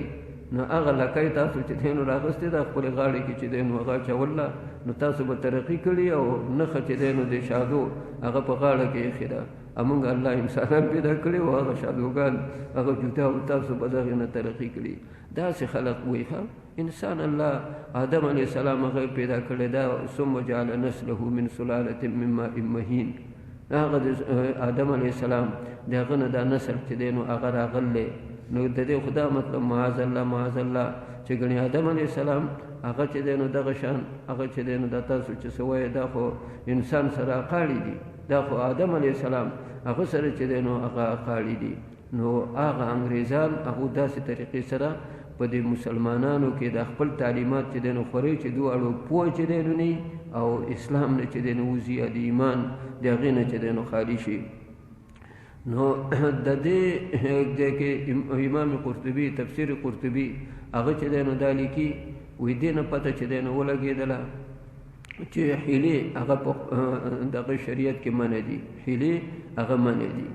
نو هغه لکۍ تاسو چې دی نو راغستې ده خپلې غاړې کې چې دی نو هغه اچوله نو تاسو به ترقي کړي او نښه چې دی نو د شادو هغه په غاړه کې ایښې ده موږ الله انسانان پیدا کړي او هغه شادوګان هغه جدا او تاسو به دغې نه ترقي کړي داسې خلق وایي انسان الله آدم علیه السلام هغه پیدا کړی دا ثم جعل نسله من سلالة من ماء مهین هغه د آدم علیه السلام د هغه نه دا نسل چې دی نو هغه راغلی نو د دې خدا مطلب معاذ الله چې ګڼې آدم علیه السلام هغه چې دی نو دغه شان هغه چې دی نو دا تاسو چې څه وایې دا خو انسان سره اقاړي دي دا خو آدم علیه السلام هغه سره چې دی نو هغه اقاړي دي نو هغه انګریزان هغه داسې طریقې سره په دې مسلمانانو کې د خپل تعلیمات چې دی نو خوري چې دواړو پوه چې دی نو نه او اسلام نه چې دی نو وځي د ایمان د هغې نه چې دی نو خالي شي نو د دې کې امام قرطبي تفسیر قرطبي هغه چې دی نو دا لیکي وایي دې نه پته چې دی نو ولګېدله چې حیلې هغه په دغه شریعت کې منع دي حیلې هغه منع دي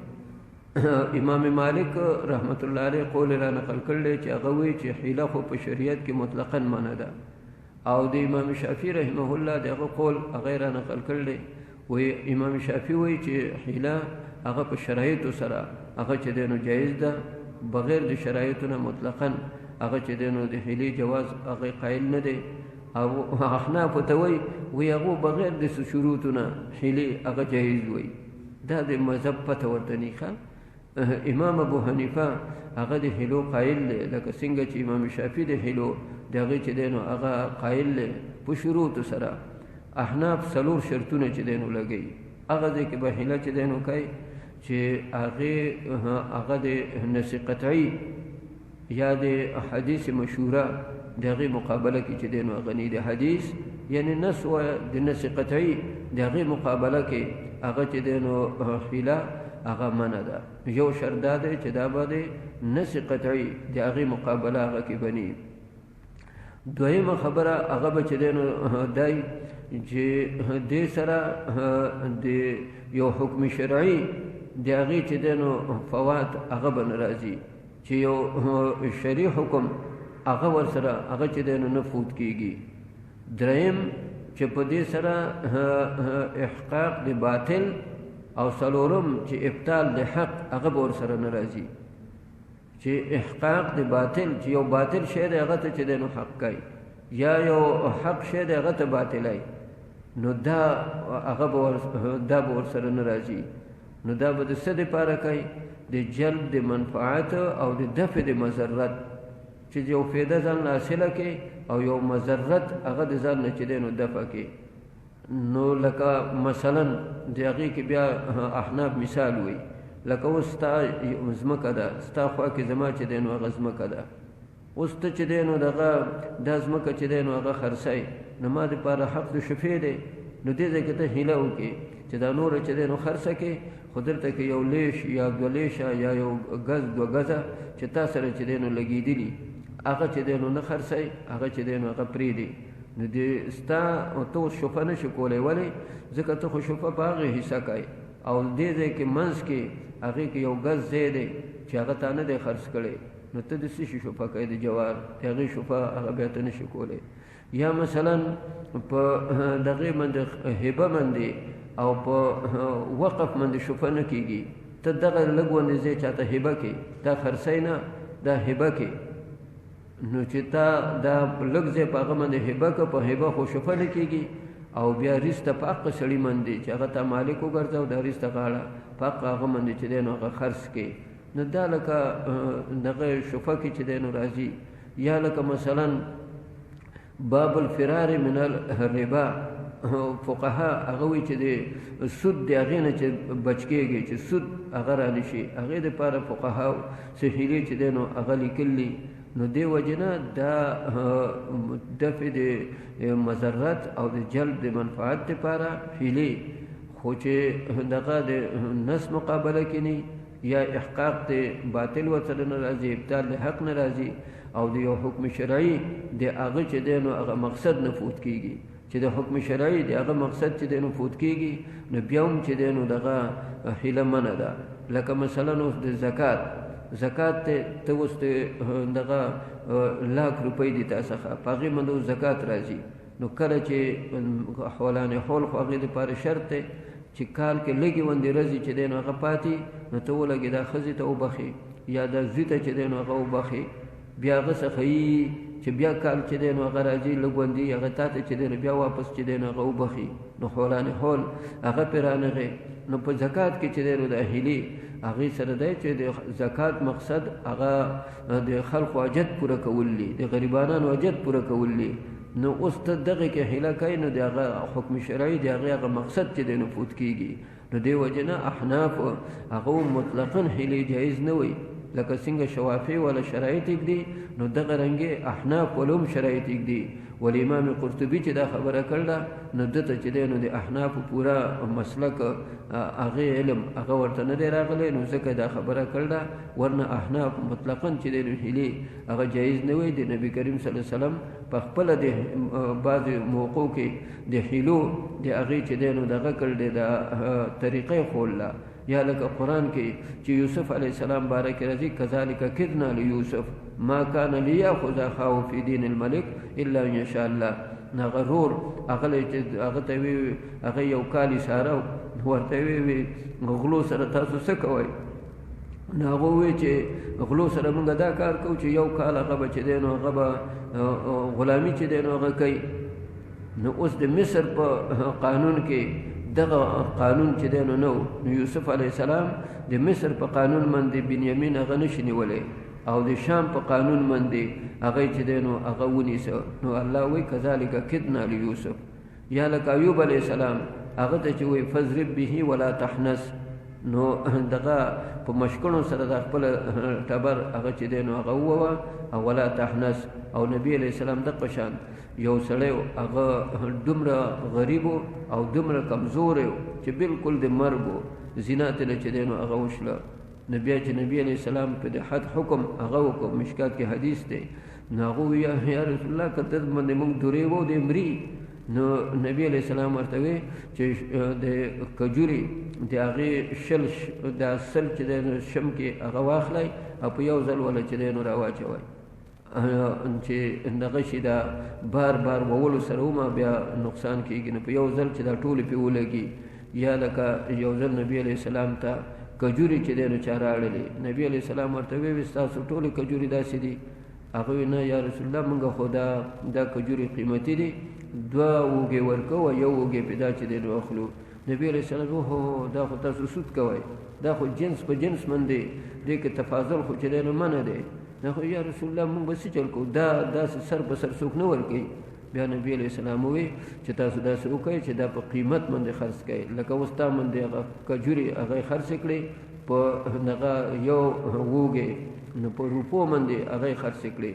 امام مالک رحمت الله علیه قول را نقل کړی چې هغه وایي چې حیله خو په شریعت کې مطلقاً منع ده او د امام شافعي رحمه الله دغه قول هغه را نقل کړی وایي امام شافعي وایي چې حیله هغه په شرایطو سره هغه چې دی نو جایز ده بغیر د شرایطو نه مطلقاً هغه چې دی نو د حیلې جواز هغه قایل نه دی او احناف ته وایي هغه بغیر د شروطو نه حیلې هغه جایز وایي دا د مذهب پته ورته نه ښه امام ابو حنیفه هغه د حیلو قایل دی لکه څنګه چې امام شافعي د حیلو د هغې چې دی نو هغه قایل دی په شروطو سره احناف 4 شرطونه چې دی نو لګوي هغه ځای کې به حیله چې دی نو کوي چې هغه د نص قطعي یا د حدیث مشهوره د هغې مقابله کې چې دی نو هغه نه د حدیث یعنی نص و د نص قطعي د هغې مقابله کې هغه چې دی نو حیله هغه منع ده یو شرط دا دی چې دا به د نص قطعي د هغې مقابله هغه کې بني دویمه خبره هغه به چې دی نو دی چې دې سره د یو حکم شرعي د هغې چې دی نو فوات هغه به نه راځي چې یو شرعي حکم هغه ورسره هغه چې دی نو نه فوت کېږي دریم چې په دې سره احقاق د باطل او څلورم چې ابطال د حق هغه به ورسره نه راځي چې احقاق د باطل چې یو باطل شی دی هغه ته چې دی نو حق کوي یا یو حق شی دی هغه ته باطلای نو دا هغه به ورسره نه راځي نو دا به د څه دپاره کوي د جلب د منفعت او د دفع د مضرت چې یو فایده ځان له حاصله کړي او یو مضرت هغه د ځان نه چې دی نو دفع کړي نو لکه مثلا د هغې کې بیا احناف مثال وي لکه اوس ستا ځمکه ده ستا خوا کې زما چې دی نو هغه ځمکه ده اوس ته چې دی نو دغه دا ځمکه چې دی نو هغه خرڅی نو ما دپاره حق د شفې دی نو دې ځای کې ته هیله وکړې چې دا نوره چې دی نو خرڅه کړې خو درته کې یو لیش یا 2 لیشه یا یو ګز 2 ګزه چې تا سره چې دی نو لګېدلي هغه چې دی نو نه خرڅی هغه چې دی نو هغه پرېږدي نو دې ستا ته اوس شفه نه شي کولی ولې ځکه ته خو شفه په هغې حصه کوې او دې ځای کې منځ کې هغې کې یو ګز ځای دی چې هغه تا نه دی خرڅ کړی نو ته د څه شي شفا کوې د جوار د هغې شفا هغه بیا ته نشي کولی یا مثلا په دغې باندې هبه باندې او په وقف باندې شفا نه کېږي ته دغه لږ غوندې ځای چاته هبه کې دا خرڅی نه دا هبه کې نو چې تا دا لږ ځای په هغه باندې هبه که په هبه خو شفا نه کېږي او بیا ریس ته په حقه سړي باندې چې هغه ته مالک وګرځه دا ریس ته غاړه په حقه هغه باندې چې دی نو هغه خرڅ کې نو دا لکه دغه شفا کې چې دی نو راځي یا لکه مثلا باب الفرار من الربا فقها هغه وایي چې د سود د هغې نه چې بچ کېږي چې سود هغه رانه شي هغې دپاره فقهاو څه حیلې چې دی نو هغه لیکلي نو دې وجې نه دا دفع د مضرت او د جلب د منفعت دپاره حیلې خو چې دغه د نس مقابله کې نه یا احقاق د باطل ورسره نه راځي ابطال د حق نه راځي او د یو حکم شرعي د هغه چې دی نو هغه مقصد نه فوت کېږي چې د حکم شرعي د هغه مقصد چې دی نو فوت کېږي نو بیا هم چې دی نو دغه حیله منع ده لکه مثلا اوس د زکات ته اوس دغه لاک روپۍ دي تا څخه په هغې باندې اوس زکات راځي نو کله چې حولانې حول خو هغې دپاره شرط دی چې کال کې لږې غوندې ورځې چې دی نو هغه پاتې نو ته ولګې دا ښځې ته وبخې یا دا زوی ته چې دی نو هغه وبخې بیا هغه څخه یي چې بیا کال چې دی نو هغه راځي لږ غوندې هغه تا ته چې دی نو بیا واپس چې دی نو هغه وبخي نو حولانې حول هغه پرې رانغې نو په زکات کې چې دی نو د هیلې هغې سره دی چې د زکات مقصد هغه د خلقو حاجت پوره کول دي د غریبانانو حاجت پوره کول دي نو اوس ته دغې کې هیله کوې نو د هغه حکم شرعي د هغې هغه مقصد چې دی نو فوت کېږي نو دې وجې نه احناف هغه مطلقا هیلې جایز نه وي لکه څنګه شوافی والا شرایط اږدي نو دغه رنګې احناف ولهم شرایط اږدي ولی امام قرطبي چې دا خبره کړله نو دته چې دی نو د احنافو پوره مسلک هغې علم هغه ورته نه دی راغلی نو ځکه دا خبره کړله ورنه احناف مطلقا چې دی نو هیلې هغه جایز نه وي د نبي کریم صلی الله علیه وسلم په خپله د بعضې موقعو کې د هیلو د هغې چې دی نو دغه کړ دی د طریقې ښوله یا لکه قرآن کې چې یوسف علیه السلام باره کې راځي کذلک کدنا لیوسف ما کان لیاخذ اخاه فی دین الملک الا ان یشاء الله هغه رور هغه ته وی هغه یو کال اشاره ورته وی غلو سره تاسو څه کوئ نو هغه وی چې غلو سره موږ دا کار کوو چې یو کال هغه به چې دی نو هغه به غلامي چې دی نو هغه کوي نو اوس د مصر په قانون کې دغه قانون چې دی نو یوسف علیه السلام د مصر په قانون باندې بنیامین هغه نشي نیولی او د شام په قانون باندې هغه چې دی نو هغه ونیسه نو الله وایي کذلک کدنا لیوسف یا لکه ایوب علیه السلام هغه ته چې وایي فضرب به ولا تحنس نو دغه په مشکڼو سره د خپل ټبر هغه چې دی نو هغه ووه او ولا تحنس او نبی علیه السلام دغه شان یو سړی هغه دومره غریب او دومره کمزور چې بالکل د مرګ زنا ته چې دی نو هغه وشله نو بیا چې نبی علیه السلام په د حد حکم هغه وکړو مشکات کې حدیث دی نو هغه وویل یا رسول الله که ته باندې موږ دورې وو د مري نو نبی علیه السلام ورته وی چې د کجوري د هغې دا سل چې دی نو شم کې هغه واخلی او په یو ځل وله چې دی نو راواچوئ چې دغه شي دا بار بار وولو سره ومه بیا نقصان کېږي نو په یو ځل چې دا ټولې پې ولګي یا لکه یو ځل نبی علیه السلام ته کجوري چې دی نو چا راړلې نبی علیه السلام ورته ویې ستاسو ټولې کجوري داسې دي هغه وی نه یا رسول الله موږ خو دا کجوري قیمتي دي دوه وږې ورکوه یو وږې پې دا چې دی نو اخلو نبی علیه السلام هو دا خو تاسو سود کوئ دا خو جنس په جنس من دی دې کې تفاضل خو چې دی نو منع دی دا خو یا رسول الله موږ به څه چل کوو دا داسې سر په سر څوک نه ورکوي بیا نبی علیه السلام ووی چې تاسو داسې وکړئ چې دا په قیمت باندې خرڅ کړئ لکه اوس تا باندې هغه کجوري هغه خرڅ کړئ په دغه یو وږې نو په روپو باندې هغه خرڅ کړئ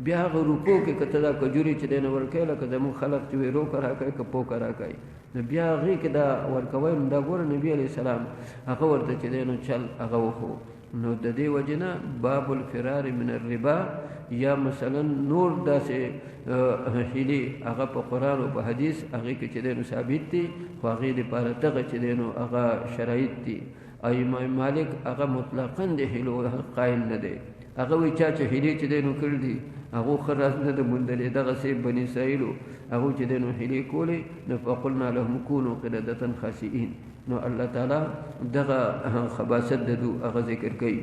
بیا هغه روپو کې که ته دا کجوري چې دی نه ورکوې لکه زموږ خلک چې وایي روکه راکوئ که پوکه راکوئ نو بیا هغې کې دا ورکوئ نو دا ګوره نبي علیه السلام هغه ورته چې دی نو چل هغه وښو نو د دې وجې نه باب الفرار من الربا یا مثلا نور داسې هیلې هغه په قرآن او په حدیث هغې کې چې دی نو ثابت دي خو هغې دپاره دغه چې دی نو هغه شرایط دي او امام مالک هغه مطلقا د هیلو قایل نه دی هغه وی چا چې هیلې چې دینو کړ دي هغه خراس نه د مندلې دغه سي بني اسرائیل هغه چې دینو هیلې کولې نو فقلنا لهم كونوا قردة خاسئين نو الله تعالی دغه خباثت ددو هغه ذکر کوي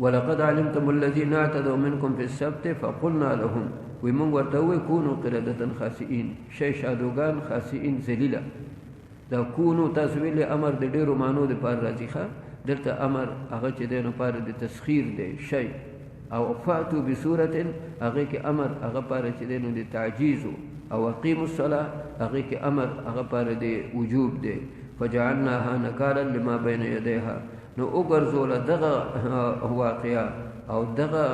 ولقد علمتم الذين اعتدوا منكم في السبت فقلنا لهم ومن ورته كونوا قردة خاسئين شي شادوغان خاسئين ذلیلا دا كونوا تسویل امر د ډیرو مانو د پار راځي ښا دلته امر هغه چې دینو پار د تسخير دی شي او فاتو بصورت هغه کې امر هغه پار چې دینو د تعجیز او اقیموا الصلاه هغه کې امر هغه پار د وجوب دی فجعلناها نكالا لما بين يديها نو وګرځول دغه واقعیا او دغه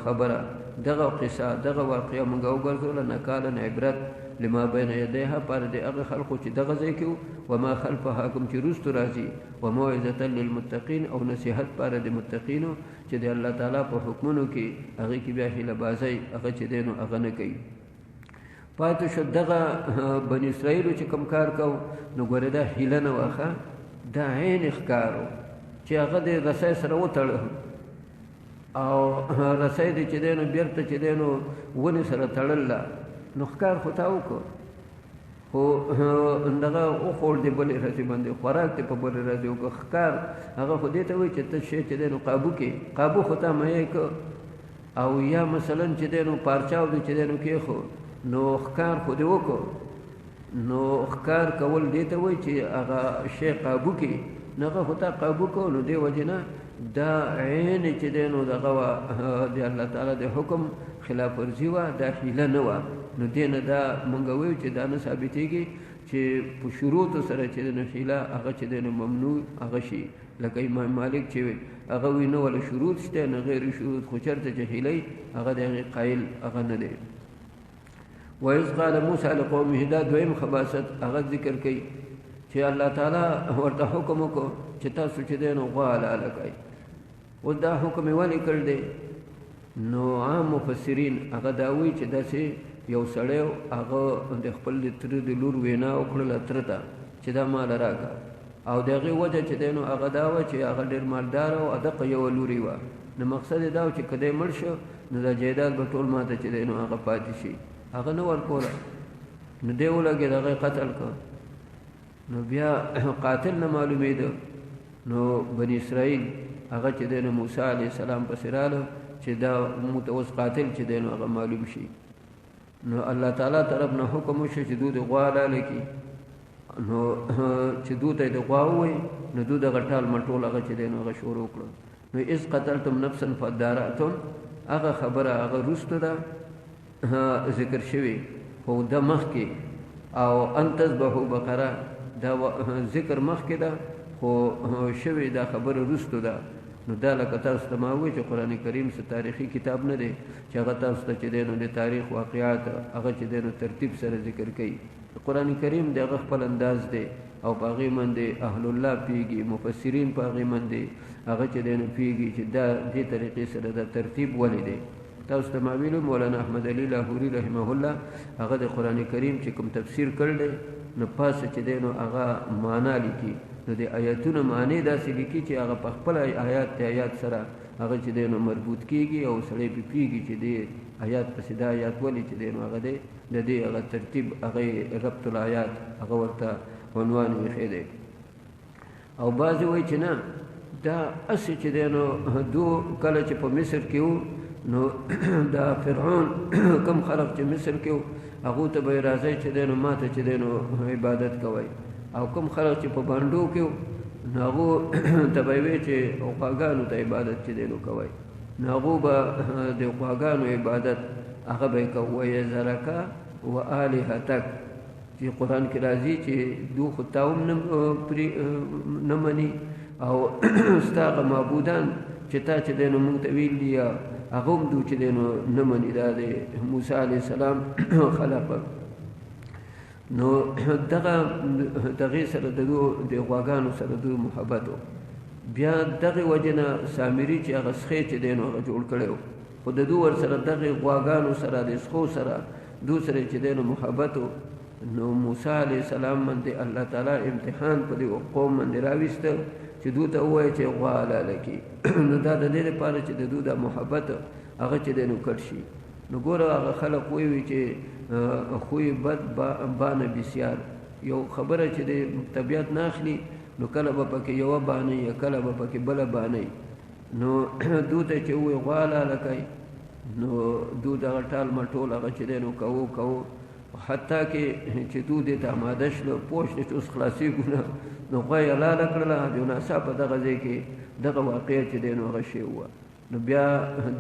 خبره دغه قصه دغه واقعیا موږ وګرځول نکالا عبرت لما بين يديها پر دې هغه خلقو چې دغه ځای کې وما خلفها کوم چې رست راځي وموعظه للمتقين او نصيحت پر دې متقینو چې د الله تعالی په حکمونو کې هغه کې بیا هله بازي هغه چې دینو هغه نه کوي پاتې شو دغه بنی اسرائیل چې کوم کار کو نو ګوره دا هله نه واخه دا عین ښکارو چې هغه د رسای سره وتړ او رسای دې چې دینو بیرته چې دینو ونی سره تړل نو ښکار خو تا وکړو خو دغه وخوړ دې بلې ورځې باندې خوراک دې په بلې ورځې وکړو ښکار هغه خو دې ته وایي چې ته شی چې دینو قابو کې قابو خو تا مې که او یا مثلا چې دینو پارچاو دې چې دینو کې خو نو ښکار خو دې وکړو نو ښکار کول دې ته وایي چې هغه شی قابو کې نو هغه خو تا قابو کو نو دې وجې نه دا عین چې دینو دغه د الله تعالی د حکم خلاف ورزي وه دا حیله نه وه نو دې نه دا مونږ وایو چې دا نه ثابتېږي چې په شروطو سره چې د حیله هغه چې دینو ممنوع هغه شي لکه امام مالک چې هغه وی نه ولا شروط شته نه غیر شروط خو چېرته چې حیله هغه د هغې قایل هغه نه دی وإذ قال موسى لقومه دا دویم خباثت هغه ذکر کوي چې الله تعالی ورته حکم وکړو چې تاسو چې دینو غوا حلاله کوئ اوس دا حکم یې ولې کړ دی نو عام مفسرین هغه دا وایي چې داسې یو سړی هغه د خپل د تره د لور وینا وکړله تره ته چې دا مال راکړه او د هغې وجه چې دی نو هغه دا وه چې هغه ډېر مالدار او دقه یوه لورې وه نو مقصد یې دا و چې که دی مړ شو نو دا جایداد به ټول ماته چې دی نو هغه پاتې شي هغه نه ورکوله نو دی ولګېد هغه قتل کړ نو بیا قاتل نه معلومېده نو بني اسرائیل هغه چې دی نو موسی علیه السلام پسې راله چې دا موږ ته اوس قاتل چې دی نو هغه معلوم شي نو الله تعالی طرف نه حکم وشو چې دوی د غوا حلاله کړي نو چې دوی ته د غوا ووایي نو دوی دغه ټال مټول هغه چې دی نو هغه شروع کړو نو اذ قتلتم نفسا فادارأتم هغه خبره هغه وروسته ده ذکر شوی خو د مخکې او ان تذبحوا بقره دا ذکر مخکې ده خو شوی دا خبره وروسته ده نو دا لکه تاسو ته ما وایي چې قرآن کریم څه تاریخي کتاب نه دی چې هغه تاسو ته چې دی نو د تاریخ واقعات هغه چې دی نو ترتیب سره ذکر کوي قرآن کریم د هغه خپل انداز دی او په هغې باندې اهل الله پیږي مفسرین په هغې باندې هغه چې دی نو پیږي چې دا دې طریقې سره دا ترتیب ولې دی تاسو ته ما ویلو مولانا احمد علي لاهوري رحمه الله هغه د قرآن کریم چې کوم تفسیر کړی دی نو پاسه چې دی نو هغه معنا لیکي نو د آیاتونو معنی داسې لیکي چې هغه په خپل آیات ته آیات سره هغه چې دی نو مربوط کېږي او سړی پې پوهېږي چې دی آیات پسې دا آیات ولې چې دی نو هغه دی د دې هغه ترتیب هغه ربط الآیات هغه ورته عنوان ایښی دی او بعضې وایي چې نه دا هسې چې دی نو دو کله چې په مصر کې وو نو دا فرعون کم خلق چې مصر کې وو هغو ته به یې راځئ چې دی نو ما ته چې دی نو عبادت کوئ او کوم خلک چې په بانډو کې نو هغو ته به یې وایي چې غواګانو ته عبادت چې دی نو کوئ نو هغو به د غواګانو عبادت هغه به یې کوه ویذرکه و آلهتک چې قرآن کې راځي چې دو خو تا هم نه مني او ستا هغه معبودان چې تا چې دی نو مونږ ته ویل دي هغه هم دو چې دی نو نه مني دا د موسی علیه السلام خلق نو دغه سره د غواګانو سره د محبت بیا دغه وجه نه سامري چې هغه سخی چې دی نو هغه جوړ کړی و خو د دو ور سره دغه غواګانو سره د سخو سره دو سره چې دی نو محبت نو موسی علیه السلام باندې الله تعالی امتحان په دې قوم باندې راویسته چې دوی ته ووایي چې غوا حلاله کړي نو دا د دې لپاره چې د دوی د محبت هغه چې دی نو کټ شي. نو ګوره هغه خلک وایي چې خوی بد بانه بسیار، یو خبره چې د طبیعت نه اخلي نو کله به پکې یوه بانه یا کله به پکې بله بانه. نو دوی ته چې ووایي غوا حلاله کړئ نو دوی دغه ټال مټول هغه چې دی نو کوو حتی کې چې دوی دې ته آماده شله پوه شله چې اوس خلاصېږو نه نو غوا یې حلاله کړله. د ناڅاپه دغه ځای کې دغه واقعه چې دی نو هغه شی وه. نو بیا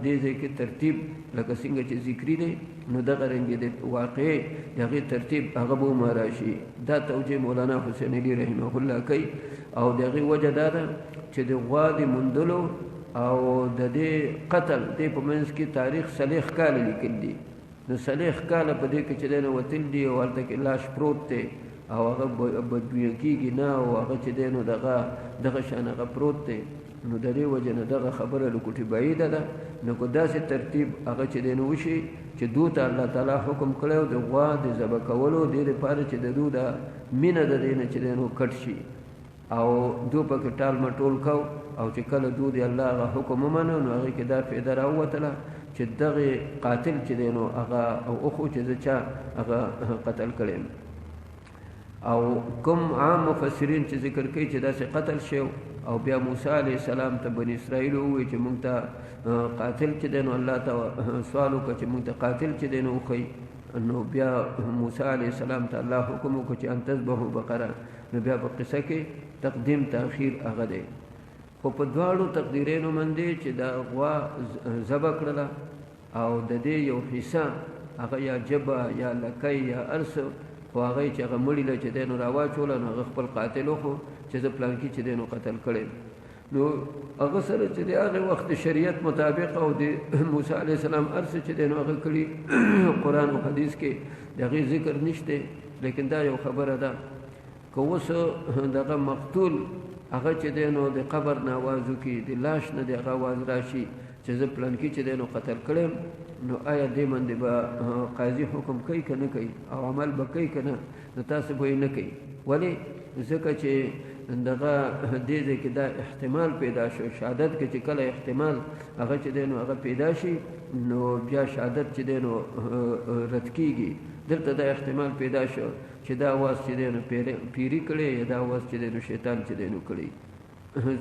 دې ځای کې ترتیب لکه څنګه چې ذکري دی نو دغه رنګې د واقعې د هغې ترتیب هغه به هم راشي. دا توجیه مولانا حسین علي رحمه الله کوي او د هغې وجه دا ده چې د غوا د موندلو او د دې قتل دې په منځ کې تاریخ 40 کاله لیکل دي. نو 40 کاله په دې کې چې دی نو وتل دي او هلته کې لاش پروت دی او هغه بدبویه کېږي نه او هغه چې دی نو دغه شان هغه پروت دی. نو د دې وجه نه دغه خبره له کوټې بعیده ده. نو که داسې ترتیب هغه چې دی نو وشي چې دوی ته الله تعالی حکم کړی و د غوا د ذبح کولو دې لپاره چې د دوی د مینه د دې نه چې دی نو کټ شي او دوی پکې ټال مټول کو او چې کله دوی د الله هغه حکم ومنو نو هغې کې دا فایده راووتله چې دغې قاتل چې دی نو هغه او اخو چې زه چا هغه قتل کړی او کوم عام مفسرین چې ذکر کوي چې داسې قتل شو او بیا موسی علیه السلام ته بني اسرائیل ووایي چې موږ ته قاتل چې دی نو الله ته سوال وکړه چې موږ ته قاتل چې دی نو وښیي. نو بیا موسی علیه السلام ته الله حکم وکړو چې ان تذبحوا بقره. نو بیا په قصه کې تقدیم تاخیر هغه دی. خو په دواړو تقدیرینو باندې چې دا غوا ذبح کړله او د دې یو حصه هغه یا جبه یا لکۍ یا ارس خو هغه چې هغه مړي له چې دی نو راواچوله نو هغه خپل قاتل وخو چې زه پلانکي چې دی نو قتل کړی. نو هغه سره چې د هغې وخت د شریعت مطابق او د موسی علیه السلام ارس چې دی نو هغه کړي قرآن او حدیث کې د هغې ذکر نشته. لیکن دا یو خبره ده که اوس دغه مقتول هغه چې دی نو د قبر نه آواز وکړي د لاش نه د هغه آواز راشي چې زه پلانکي چې دی نو قتل کړی نو آیا دې باندې به قاضي حکم کوي که نه کوي او عمل به کوي که نه؟ نو تاسو به یې نه کوي. ولې؟ ځکه چې دغه دې ځای کې دا احتمال پیدا شو شهادت کې چې کله احتمال هغه چې دی نو هغه پیدا شي نو بیا شهادت چې دی نو رد کېږي. دلته دا احتمال پیدا شو چې دا آواز چې دی نو پیري کړی یا دا آواز چې دی نو شیطان چې دی نو کړی.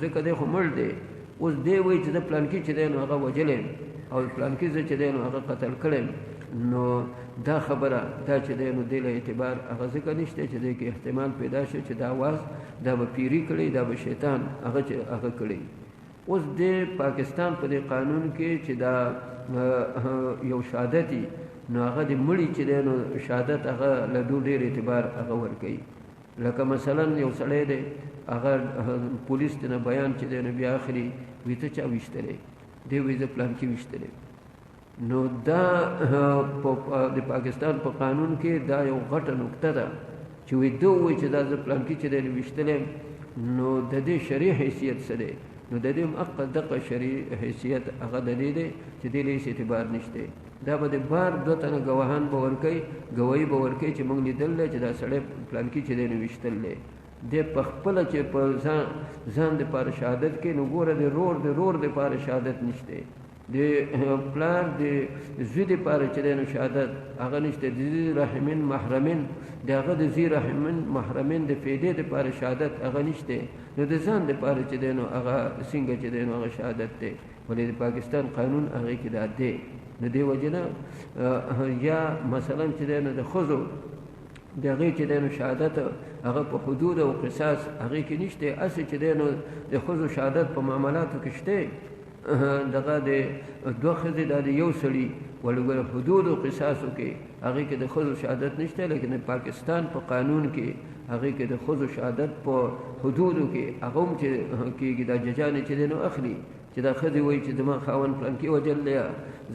ځکه دی خو مړ دی. اوس دی وایي چې د پلانکي چې دی نو هغه وجلی او پلانکي زه چې دی نو هغه قتل کړی. نو دا خبره دا چې دی نو دې له اعتبار هغه ځکه نشته چې دی کې احتمال پیدا شي چې دا آواز دا به پیري کړی دا به شیطان هغه چې هغه کړی. اوس د پاکستان په دې قانون کې چې دا یو شهادتي نو هغه د مړي چې دی نو شهادت هغه له دوی ډېر اعتبار هغه ورکوي. لکه مثلا یو سړی دی هغه پولیس ته نه بیان چې دی نو بیا اخري وي ته چا ویشتلی دی وایي زه پلانکي ویشتلی. نو دا د پاکستان په قانون کې دا یو غټه نکته ده چې وایي ده ووایي چې دا زه پلانکي چې دی نو ویشتلی نو د دې شرعي حیثیت څه دی؟ نو د دې هم دغه شرعي حیثیت هغه د دې دی چې دې له هېڅ اعتبار نشته. دا به د بار 2 تنه ګواهان به ورکوي ګواهي به ورکوي چې موږ لیدل دی چې دا سړی پلانکي چې دی نو ویشتل دی. دی په خپله چې په ځان دپاره شهادت کوي نو ګوره د رور دپاره شهادت نشته. د پلار د زوی دپاره چې دی نو شهادت هغه نشته. د ذي رحمین محرمین د هغه د ذي رحمین محرمین د فیدې دپاره شهادت هغه نشته. نو د ځان دپاره چې دی نو هغه څنګه چې دی نو هغه شهادت دی. ولې د پاکستان قانون هغې کې دا دی. د دې وجې نه یا مثلا چې دی نو د ښځو د هغې چې دی نو شهادت هغه په حدود او قصاص هغې کې نشته. هسې چې دی نو د ښځو شهادت په معاملاتو کې شته. دغه د 2 ښځې دا د یو سړي ولګوره حدود او قصاصو کې هغې کې د ښځو شهادت نشته. لیکن د پاکستان په قانون کې هغې کې د ښځو شهادت په حدودو کې هغه هم چې کېږي. دا ججانې چې دی نو اخلي چې دا ښځې وایي چې زما خاوند پلانکي وجلی یا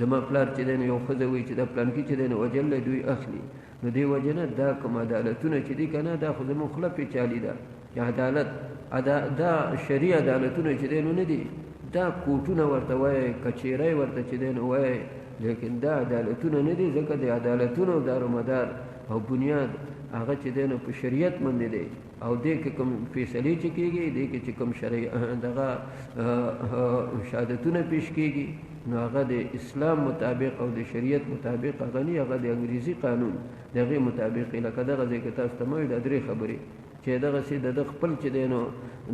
زما پلار چې دی نو یو ښځه وایي چې دا پلانکي چې دی نو وجلی دوی اخلي. نو دې وجه نه دا کوم عدالتونه چې دي که نه دا خو زموږ خوله پېچالي ده. عدالت دا شرعي عدالتونه چې دی نو نه دي. دا کوټونه ورته وایي کچېری ورته چې دی نو وایي. لیکن دا عدالتونه نه دي ځکه د عدالتونو دارومدار او بنیاد هغه چې دی نو په شریعت باندې دی. او دې کې کوم فیصلې چې کېږي دې کې چې کوم شرعي دغه شهادتونه پیش کېږي نو هغه د اسلام مطابق او د شریعت مطابق هغه نه هغه د انګریزي قانون دغه مطابق لکه دغه ځکه تاسو ته مې د درې خبرې چې دغه سي د خپل چې دینو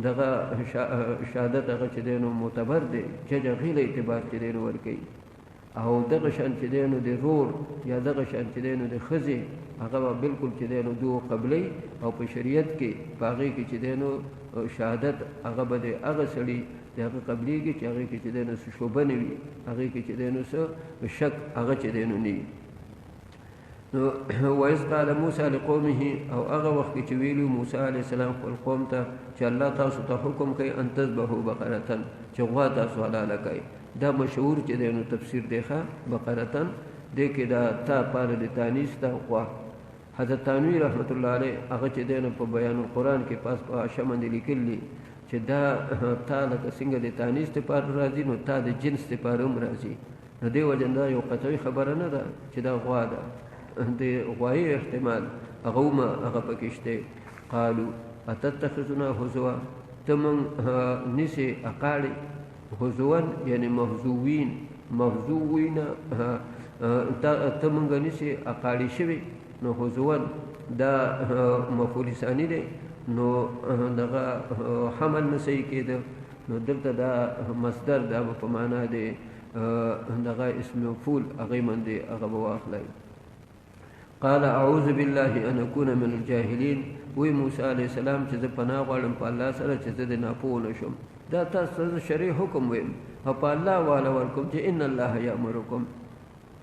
دغه شهادت هغه چې دینو معتبر دی چې غیر اعتبار چې دینو ورکي او دغه شان چې دینو د رور یا دغه شان چې دینو د خزي هغه بالکل چې دینو دوه قبلي او په شریعت کې باغی کې چې دینو شهادت هغه به هغه سړي دغه قبلي کې چې هغه کې چې دینو شوبه نه وي هغه کې چې دینو څه شک هغه چې دینو نه نو وایس قال موسی لقومه او هغه وخت چې ویلو موسی عليه السلام خپل قوم ته چې الله تاسو ته حکم کوي ان تذبحوا بقره چې غوا تاسو حلاله کوي دا مشهور چې دینو تفسیر دیخه بقره د کې دا تا پاره د تانیس ته غوا حضرت تنویر رحمت الله علیه هغه چې دینو په بیان القرآن کې پاس په شمن لیکلی چې دا تا لکه څنګه د تانیس ته پاره راځي نو تا د جنس ته پاره هم راځي نو دی وجندا یو قطعی خبره نه ده چې دا غوا ده د غوای احتمال هغه پکشته قالو اتتخذنا هزوا تمن نسی اقالی هزوان یعنی محزوین تمن نسی اقالی شوی نو هزوان دا مفعول ثانی دی نو دغه حمل نسی کېده نو دلته دا مصدر دا په معنا دی دغه اسم مفعول هغه من دی هغه واخلای قال اعوذ بالله ان اكون من الجاهلين وی موسی علیہ السلام چې پناه غواړم په الله سره چې د ناپوه نشم دا تاسو شرعي حکم ویم او په الله والا ورکم چې ان الله یامرکم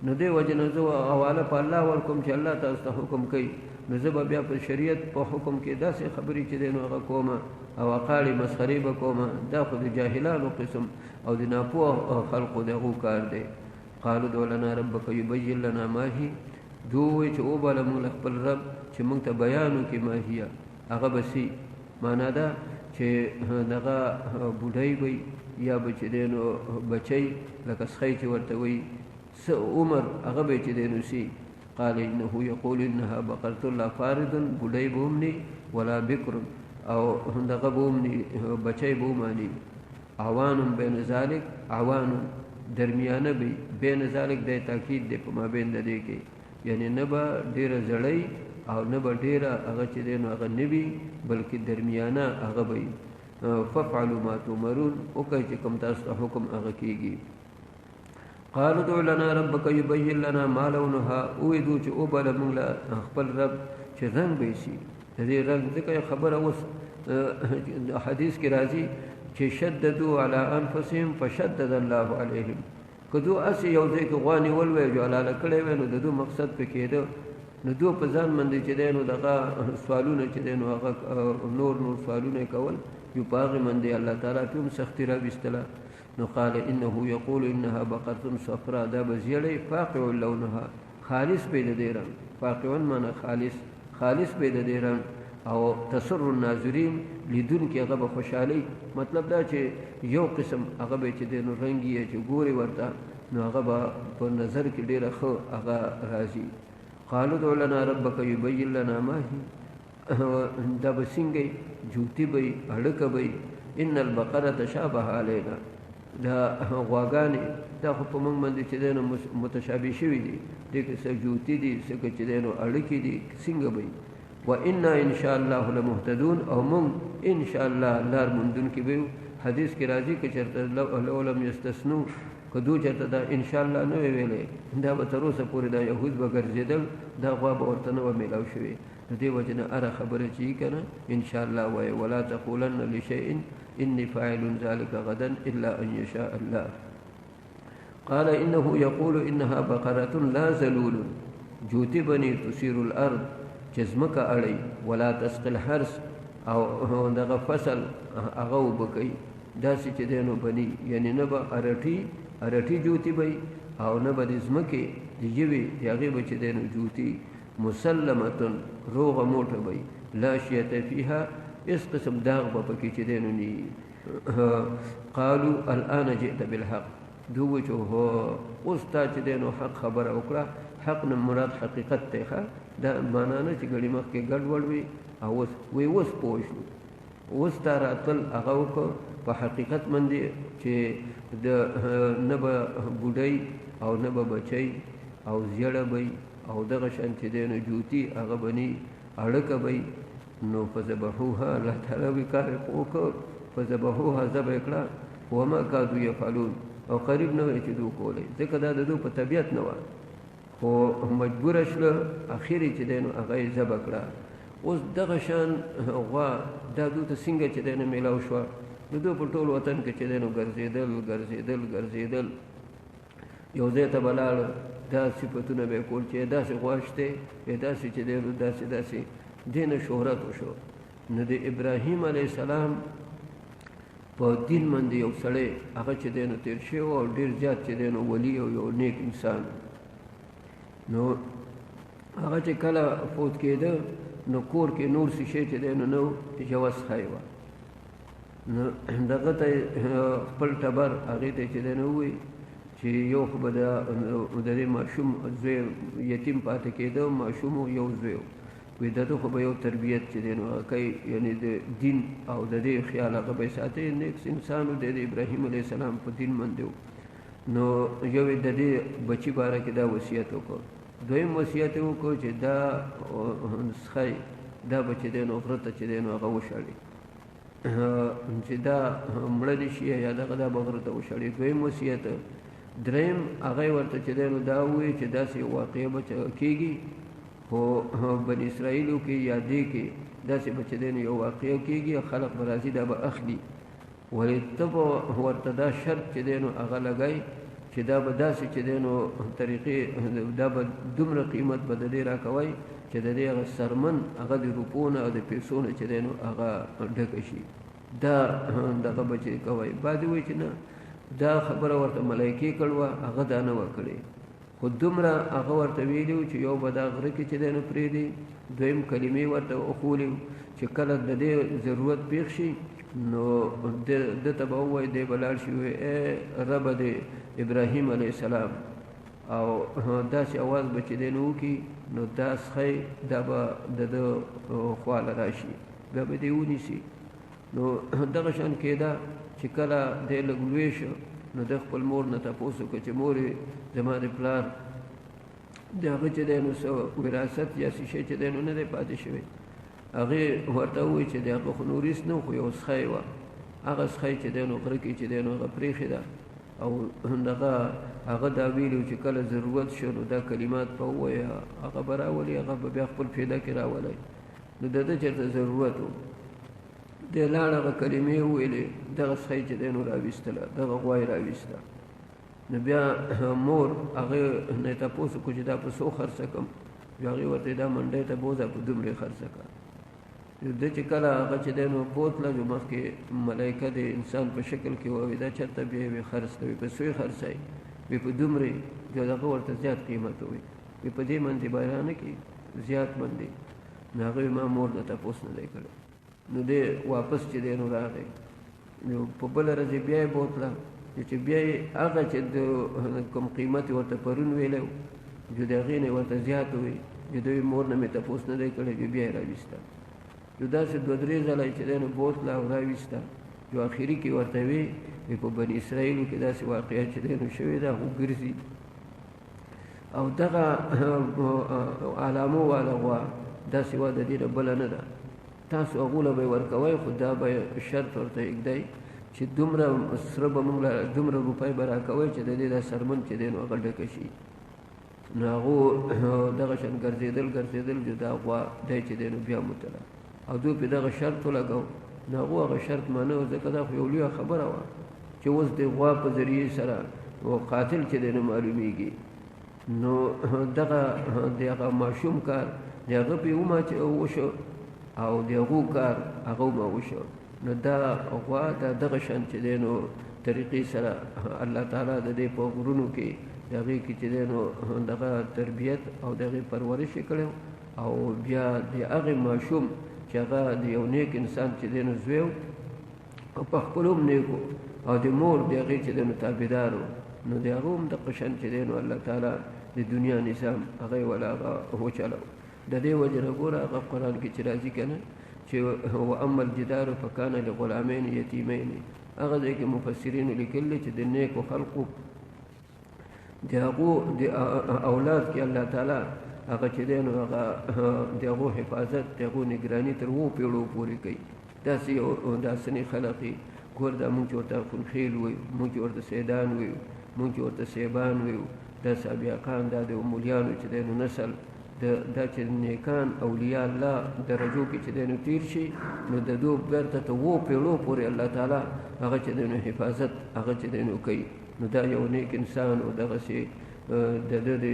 نو دی وجنه زو حواله په الله ورکم چې الله تاسو ته حکم کوي نو زه بیا په شریعت په حکم کې داسې خبرې چې دینو هغه کومه او اقالی مسخري به کومه دا خو د جاهلانو قسم او د ناپوه خلقو دغه کار دی قالوا دولنا ربك يبين لنا ما هي دوی چې او بل موږ خپل رب چې موږ ته بیانو کې ماهیه هغه بسی معنا دا چې دغه بوډای وي یا بچ دینو بچي لکه سخی چې ورته وي عمر هغه به چې دینو سي قال انه يقول انها بقره لا فارض بوډای بومني ولا بکر او دغه بومني بچي بوماني عوان بین ذلک عوان درمیانه به بین ذلک د تاکید د په مابین د دې کې یعنی نه به ډیره زړی او نه به ډیره هغه چې دینو هغه نبی بلکې درمیانه هغه به ففعلوا ما تؤمرون او کوي چې کوم تاسو ته حکم هغه کیږي قالوا ادع لنا ربك يبين لنا ما لونها او دو چې او بل موږ خپل رب چې رنگ به شي دې رنگ ځکه خبره اوس حدیث کې راځي چې شددوا على انفسهم فشدد الله عليهم کدو اسی یو ځای کې غوانی ولوي جو علاله کړي وینو د دو مقصد په کېده نو دو په ځان باندې چې دینو دغه سوالونه چې دینو هغه نور سوالونه کول یو باغ باندې الله تعالی کوم سختی را وستله نو قال انه يقول انها بقره صفراء دا بزیړې فاقع لونها خالص به د دیرن فاقعون معنا خالص به د دیرن او تسر الناظرین لیدون کې هغه خوشحالي مطلب دا چې یو قسم هغه به چې دینو رنگي چې ګوري ورته نو هغه په نظر کې ډیره خو هغه راځي قالوا ادع لنا ربك يبين لنا ما هي دا بسنګي جوتی به اړک به ان البقره تشابه علينا دا غواګانی دا خو په موږ باندې چې دینو متشابه شوی دي دغه څه جوتی دي څه چې دینو اړکی دي څنګه به وإنا إن شاء الله لمهتدون او من إن شاء الله لار مندون کې به حدیث کې راځي چې چرته لو لم يستثنوا کدو چرته دا ان شاء الله نو ویلې دا به تر اوسه پورې دا يهود به ګرځیدل دا غوا به ورته نو ملاو شوی دې وجنه اره خبره چی کنه ان شاء الله وای ولا تقولن لشيء اني فاعل ذلك غدا الا ان يشاء الله قال انه يقول انها بقره لا ذلول جوتی بني تثير الارض جزمکه اړي ولا تسقل حرس او دغه فصل هغه وبکي داسې چې دینو بني یعنی نه به ارټي جوتی به او نه به زمکه دیوي هغه به چې دینو جوتی مسلمتن روغ موټه به لا شیته فيها اس قسم داغ به پکې چې دینو ني قالوا الان جئت بالحق دوی چې هو اوس تا چې دینو حق خبره وکړه حق نه مراد حقیقت ته دا معنا نه چې ګړي مخکې ګډوډ وي او اوس پوه شو اوس تا راتل هغه وکړه په حقیقت باندې چې د نه به بوډۍ او نه به بچی او زیړه به او دغه شان چې دی نو جوتي هغه به ني اړکه به نو فذبحوها الله تعالی وی کار وکړ فذبحوها ذبح کړه وما كادوا يفعلون او قریب نه وي چې دوی کولای ځکه دا د دوی په طبیعت نه و خو مجبور شله اخیری چې دی نو هغه یې ذبح کړه اوس دغه شان غوا دا دوی ته څنګه چې دی نو میلاو شوه د دوی په ټول وطن کې چې دی نو ګرځېدل یو ځای ته به لاړه دا صفتونه به یې کول چې داسې غوا شته داسې چې دی نو داسې دې نه شهرت وشو نو د ابراهیم علیه السلام په دین باندې یو سړی هغه چې دی نو تېر شوی او ډېر زیات چې دی نو ولي او یو نیک انسان نو هغه چې کله فوت کېده نو کور کې نور څه شی چې دی نو جوز خی وه نو دغه ته خپل ټبر هغې ته چې دی نو ووایي چې یو خو به د دې ماشوم زوی یتیم پاتې کېده ماشوم یو زوی وی دته خو به یو تربیت چې دی نو هغه کوي یعنې د دین او د دې خیال هغه به یې ساتي نیک انسان و د ابراهیم علیه السلام په دین باندې و نو یو یې د دې بچي باره کې دا وصیت وکړ دویم وصیت یې وکړ چې دا سخی دا به چې دی نو غره ته چې دی نو هغه وشاړي چې دا مړه نه شي یا دغه دا به غره ته وشاړي دویم وصیت دریم هغه ورته چې دی نو دا ووایي چې داسې واقعه به کېږي خو بني اسرائیلو کې یا دې کې داسې به چې دی نو یو واقعه کېږي خلق به راځي دا به اخلي ولې ته به ورته دا شرط چې دی نو هغه لګئ چې دا به داسې چې دی نو طریقې دا به دومره قیمت به د دې راکوئ چې د دې هغه سرمن هغه د روپو نه او د پیسو نه چې دی نو هغه ډکه شي دا دغه به چې کوئ بعد وایي چې نه دا خبره ورته ملایکې کړوه هغه دا نه وه کړې خو دومره هغه ورته ویلي چې یو به دا غره کې چې دی نو پرېږدي دویم کلمې ورته وښولي چې کله د دې ضرورت پېښ شي نو ده ته به ووایي دی به لاړ شي وایي ای ربه د ابراهیم علیه السلام او داسې اواز به چې دی نو وکړي نو دا سخی دا به د ده خواله راشي بیا به دی ونیسي نو دغه شان کېده چې کله دی لږ لوی شو نو د خپل مور نه تپوس وکړه چې مورې زما د پلار د هغه چې دی نو څه وراثت یا څه شی چې دی نو نه دی پاتې شوی هغې ورته ووایي چې د هغه خو نورث نه خو یو سخی وه هغه سخی چې دی نو غره کې چې دی نو هغه پرېښې ده او هغه دا ویلي چې کله ضرورت شو نو دا کلمات به ووایي هغه به راولي هغه به بیا خپل فایده کې راولي نو د ده چېرته ضرورت و دی لاړ هغه کلمې وویلې دغه سخی چې دی نو راویستله دغه غوا یې راویسته نو بیا مور هغې نه یې تپوس وکړو چې دا په څو خرڅه کړم بیا هغې ورته دا منډۍ ته بوځه په دومرې خرڅه کړه ده چې کله هغه چې دی نو بوتله نو مخکې ملایکه د انسان په شکل کې ووایي دا چېرته بیا یې خرڅ ته وي په څو یې خرڅوي وي په دومرې بیا دغه ورته زیات قیمت ووایي وي په دې باندې بیان نه کړي زیات باندې نو هغه ما مور نه تپوس نه دی کړی نو دی واپس چې دی نو راغی نو په بله ورځ بیا یې بوتله چې بیا یې هغه چې د کوم قیمت یې ورته پرون ویلی جو د هغې نه یې ورته زیات ووایي چې د مور نه مې تپوس نه دی کړی بیا یې راویسته جو داسې دوه درې ځله چې دی نو بوتله او راویسته جو اخري کې ورته وی په بني اسرائیلو کې داسې واقعه چې دی نو شوې ده خو ګرځي او دغه علامو والا غوا داسې وا د دې نه بله نه ده تاسو هغو له به یې ورکوئ خو دا به شرط ورته ایږدئ چې دومره سره به موږ له دومره روپۍ به راکوئ چې د دې دا سرمن چې دی نو هغه ډکه شي نو هغو دغه شان ګرځېدل چې دا غوا دی چې دی نو بیا متله او دوی پې دغه شرط ولګو نو هغو هغه شرط منه ځکه دا خو یو لویه خبره وه چې اوس د غوا په ذریعې سره قاتل چې دی نو معلومیږي نو دغه د هغه ماشوم کار د هغه پې وشو او د هغو کار هغه ومه وشو نو دا غوا دغه شان چې دی نو طریقې سره الله تعالی د دې په غرونو کې د هغې کې چې دی نو دغه تربیت او د هغې پرورش یې کړی او بیا د هغې ماشوم چې هغه د یو نیک انسان چې دی نو زوی او په خپلو هم نیک او د مور د هغې چې دی نو تابعدار نو د هغه هم دغه شان چې دی نو الله تعالی د دنیا نظام هغه یې ولا هغه وچلو د دې وجه نه ګوره هغه قرآن کې چې راځي که نه چې واما الجدار فکان لغلامین یتیمین هغه ځای کې مفسرینو لیکلي چې د نیکو خلقو د هغو د اولاد کې الله تعالی هغه چې دی نو هغه د هغو حفاظت د هغو نګراني تر 7 پیړو پورې کوي. داسې یو داسې خلقي ګور دا مونږ چې ورته خونخیل وایو، مونږ چې ورته سیدان وایو، مونږ چې ورته سیبان وایو، دا سابقان دا د مولیانو چې دی نو نسل دا چې نیکان اولیاء الله درجو کې چې دی نو تیر شي نو د دو بیرته ته 7 پیړو پورې الله تعالی هغه چې دی نو حفاظت هغه چې دی نو کوي. نو دا یو نیک انسان او دغسې د ده د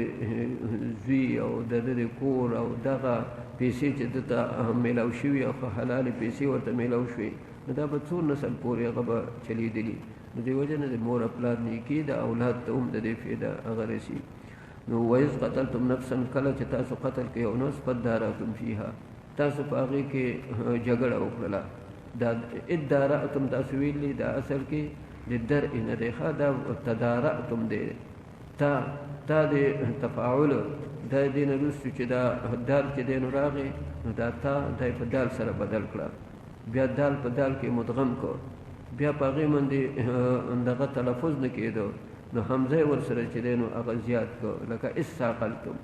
زوی او د ده د کور او دغه پیسې چې ده ته میلاو شوي او حلالې پیسې ورته میلاو شوي نو دا به څو نسل پورې هغه به چلیدلي. نو دې وجه نه د مور او پلار نیکي د اولاد ته هم د دې فایده هغه رسي. نو وإذ قتلتم نفسا کله چې تاسو قتل کړئ یو نفس فادارأتم فیها تاسو په هغې کې جګړه وکړله. دا ادارأتم تاسو ویلي دا اصل کې د درء نه دی ښه دا تدارأتم دی تا د تفاعل دا دې نه وروستو چې دا دال چې دی نو راغی نو دا تا دا په دال سره بدل کړه بیا دال په دال کې مدغم کړ بیا په هغې باندې دغه تلفظ نه کېدو نو حمزه ورسره چې دی نو هغه زیات کړ لکه استعقلتم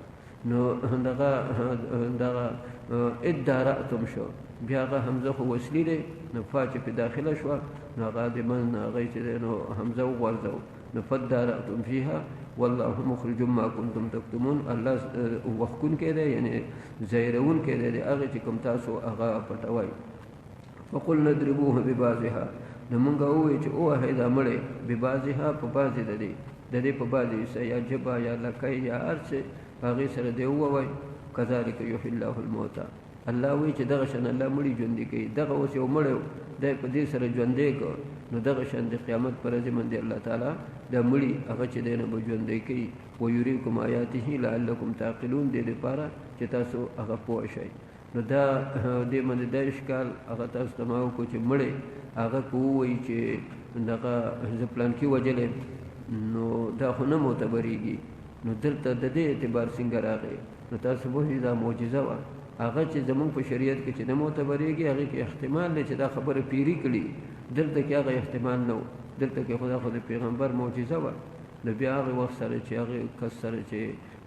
نو دغه ادارأتم شو بیا هغه حمزه خو وصلي دی نو فا چې په داخله شوه نو هغه د من هغې چې دی نو حمزه وغورځو نو فادارأتم فیها والله مخرج ما کنتم تکتمون الله وښکون کې دی یعنی ظاهرون کې دی هغه چې کوم تاسو هغه پټوئ. فقلنا اضربوه ببعضها نو مونږ ووایو چې ووهئ دا مړی ببعضها په بعضې د دې په بعضې حصه یا ژبه یا لکۍ یا هر څه په هغې سره دی ووایي. کذلک یحیی الله الموتى الله وایي چې دغه شان الله مړي ژوندي کوي. دغه اوس یو مړی دی په دې سره ژوندی کړ نو دغه شان د قیامت پر ورځ باندې الله تعالی دا مړي هغه چې دی نه به ژوندی کوي. ویریکم آیاته لعلکم تعقلون دې دپاره چې تاسو هغه پوه شئ. نو دا دې باندې دا اشکال هغه تاسو ته ما وکړو چې مړی هغه که ووایي چې دغه زه پلانکي وجلی نو دا خو نه معتبرېږي نو دلته د دې اعتبار څنګه راغی نو تاسو پوهېږئ دا معجزه وه هغه چې زمونږ په شریعت کې چې نه معتبرېږي هغې کې احتمال دی چې دا خبره پیري کړي دلته کې هغه احتمال نه و دلته کې خدا خو د پیغمبر معجزه وه نو بیا هغې وخت سره چې هغې کس سره چې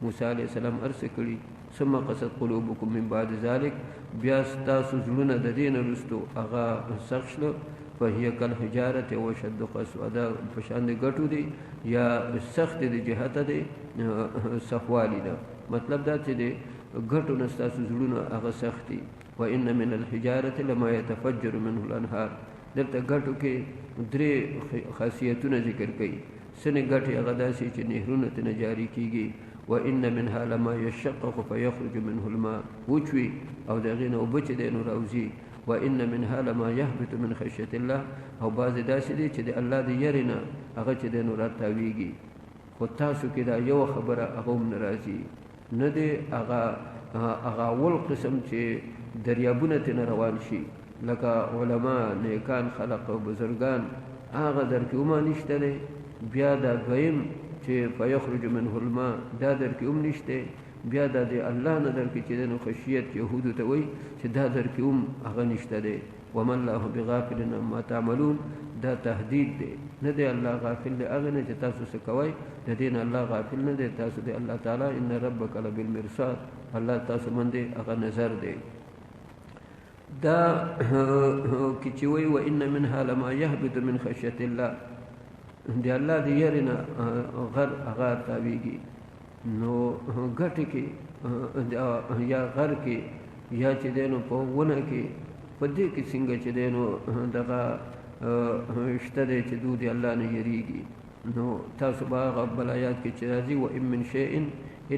موسی علیه السلام ارسه کړي ثم قست قلوبکم من بعد ذلک بیا ستاسو زړونه د دې نه وروستو هغه سخت شله فهي کالحجارة واشد قسوة دا په شان د ګټو دی یا سخت د جهته دی سخوالي ده مطلب دا چې د ګټو نه ستاسو زړونه هغه سخت دي. وان من الحجارة لما يتفجر منه الانهار دلته ګټو کې 3 خاصیتونه ذکر کوي. سنې ګټې هغه داسې چې نهرونه ترنه جاري کېږي. وان منها لما يشقق فيخرج منه الماء وچوي او د هغې نه اوبه چې دی نو راوځي. وان منها لما يهبط من خشية الله او بعضې داسې دی چې د الله د یرې نه هغه چې دی نو راتاویږي. خو تاسو کې دا یوه خبره هغه هم نه راځي نه دی هغه اول قسم چې دریابونه ترنه روان شي لکه علما نیکان خلق او بزرگان هغه در کې هم نشته دی. بیا دا دویم چې فیخرج منه الماء دا در کې هم نشته. بیا دا د الله نه در کې چې دی نو خشیت یهودو ته وایي چې دا در کې هم هغه نشته دی. وما الله بغافل عما تعملون دا تهدید دی نه دی الله غافل دی هغه نه چې تاسو څه کوئ د دې نه الله غافل نه دی. تاسو دی الله تعالی ان ربک لبالمرصاد الله تاسو باندې هغه نظر دی. دا کې چې وایي وان منها لما يهبط من خشیة الله دی الله دی یرې نه غر هغه تاویږي. نو ګټې کې یا غر کې یا چې دی نو په ونه کې په دې کې څنګه چې دی نو دغه شته دی چې دو د الله نه یریږي. نو تاسو به هغه بل آیات کې چې راځي وان من شیء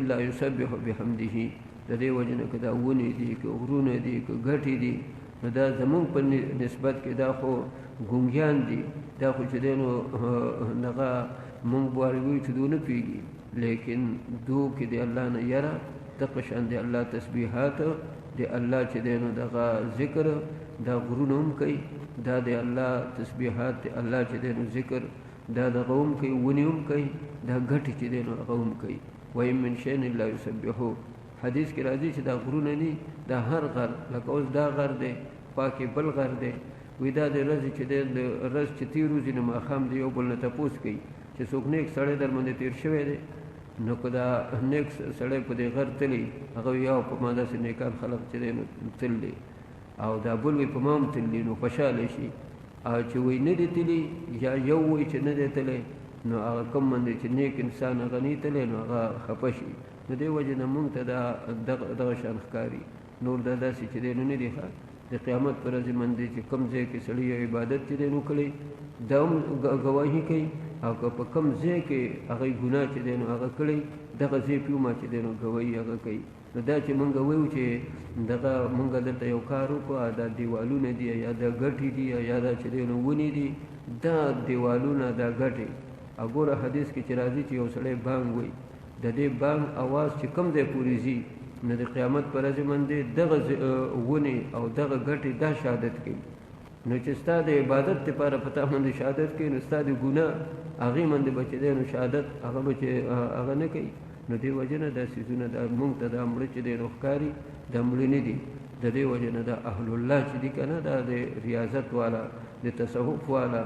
الا یسبح بحمده د دې وجه نه که دا ونې دي که غرونه دي که ګټې دي نو دا زمونږ په نسبت کې دا خو ګونګیان دي دا خو چې دی نو دغه مونږ بوارې وایو چې دو نه پوهېږي لیکن دو کې د الله نه یره دغه شان د الله تسبیحات د الله چې دی نو دغه ذکر دا غرونه هم کوي دا د الله تسبیحات د الله چې دی نو ذکر دا دغه هم کوي ونې هم کوي دا ګټې چې دی نو هغه هم کوي. وان من شیء الا یسبحو حدیث کې راځي چې دا غرونه دي دا هر غر لکه اوس دا غر دی پاکې بل غر دی وی دا د ورځې چې د ورځ چې تېر وځي نو ماښام د یو بل نه تپوس کوي چې څوک نیک سړی در باندې تېر شوی دی نو که دا نیک سړی په دې غر تلي هغه یا په ما داسې نیکان خلق چې دی نو تل دی او دا بل وی په ما هم تلي نو خوشحاله شي او چې وی نه دی تلي یا یو وی چې نه دی تللی نو هغه کم باندې چې نیک انسان هغه نه تللی نو هغه خفه شي نو دې وجې نه مونږ ته دا دغه شان ښکاري نور دا داسې چې دی نو نه دی ښه د قیامت پر ورځ باندې چې کوم ځای کې سړی عبادت چې دی نو کړی دا هم ګواهي کوي او که په کوم ځای کې هغه ګناه چې دی نو هغه کړی دغه ځای پې ما چې دی نو ګواهي هغه کوي نو دا چې مونږ وایو چې دغه مونږ دلته یو کار وکړو دا دیوالونه دي یا دا ګټې دي یا دا چې دی نو ونې دي دا دیوالونه دا ګټې او ګوره حدیث کې چې راځي چې یو سړی بانګ وایي د دې بانګ اواز چې کوم ځای پورې ځي نو د قیامت پر ورځ باندې دغه ونې او دغه ګټې دا شهادت کوي نو چې ستا د عبادت لپاره په تا باندې شهادت کوي نو ستا د ګناه هغې باندې به چې دی نو شهادت هغه به چې هغه نه کوي نو دې وجه نه دا څیزونه دا مونږ ته دا مړه چې دی نو ښکاري دا مړه نه دي د دې وجه نه دا اهل الله چې دي که نه دا د ریاضت والا د تصوف والا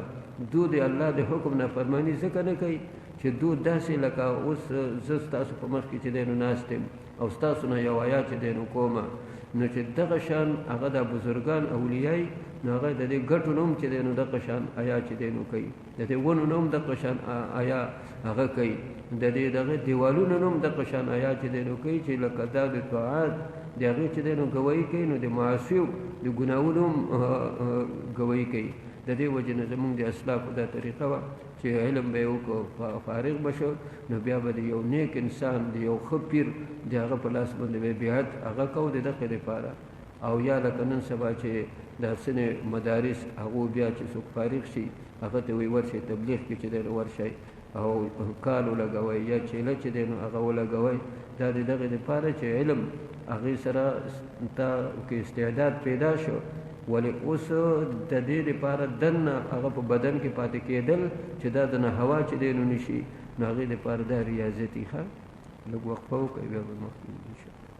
دو د الله د حکم نافرماني ځکه نه کوي چې دو داسې لکه اوس زه ستاسو په مخ کې چې دی نو ناست یم او ستاسو نه یو آیات چې دی نو کومه نو چې دغه شان هغه د بزرګان اولیای نو هغه د دې ګټو نه هم چې دی نو دغه شان آیا چې دی نو کوي د دې ونو نه هم دغه شان آیا هغه کوي د دې دغه دیوالونو نه هم دغه شان آیا چې دی نو کوي چې لکه دا د طاعات د هغې چې دی نو ګواهي کوي نو د معاصیو د ګناهونو هم ګواهي کوي د دې وجې نه زمونږ د اسلافو دا طریقه وه چې علم به یې وکړو فارغ به شو نو بیا به د یو نیک انسان د یو ښه پیر د هغه په لاس باندې به بیعت هغه کو د دغې دپاره او یا لکه نن سبا چې دا ځینې مدارس هغو بیا چې څوک فارغ شي هغه ته وایي ورشئ تبلیغ کې چې دی نو ورشئ او کال ولګوئ یا چیله چې دی نو هغه ولګوئ دا د دغې دپاره چې علم هغې سره تا کې استعداد پیدا شو ولې اوس د دې لپاره دننه هغه په بدن کې پاتې کېدل چې دا د نه هوا چې دی نو نشي نو هغې لپاره دا ریاضتي ښه لږ وقفه وکړئ بیا به مخکې انشاءالله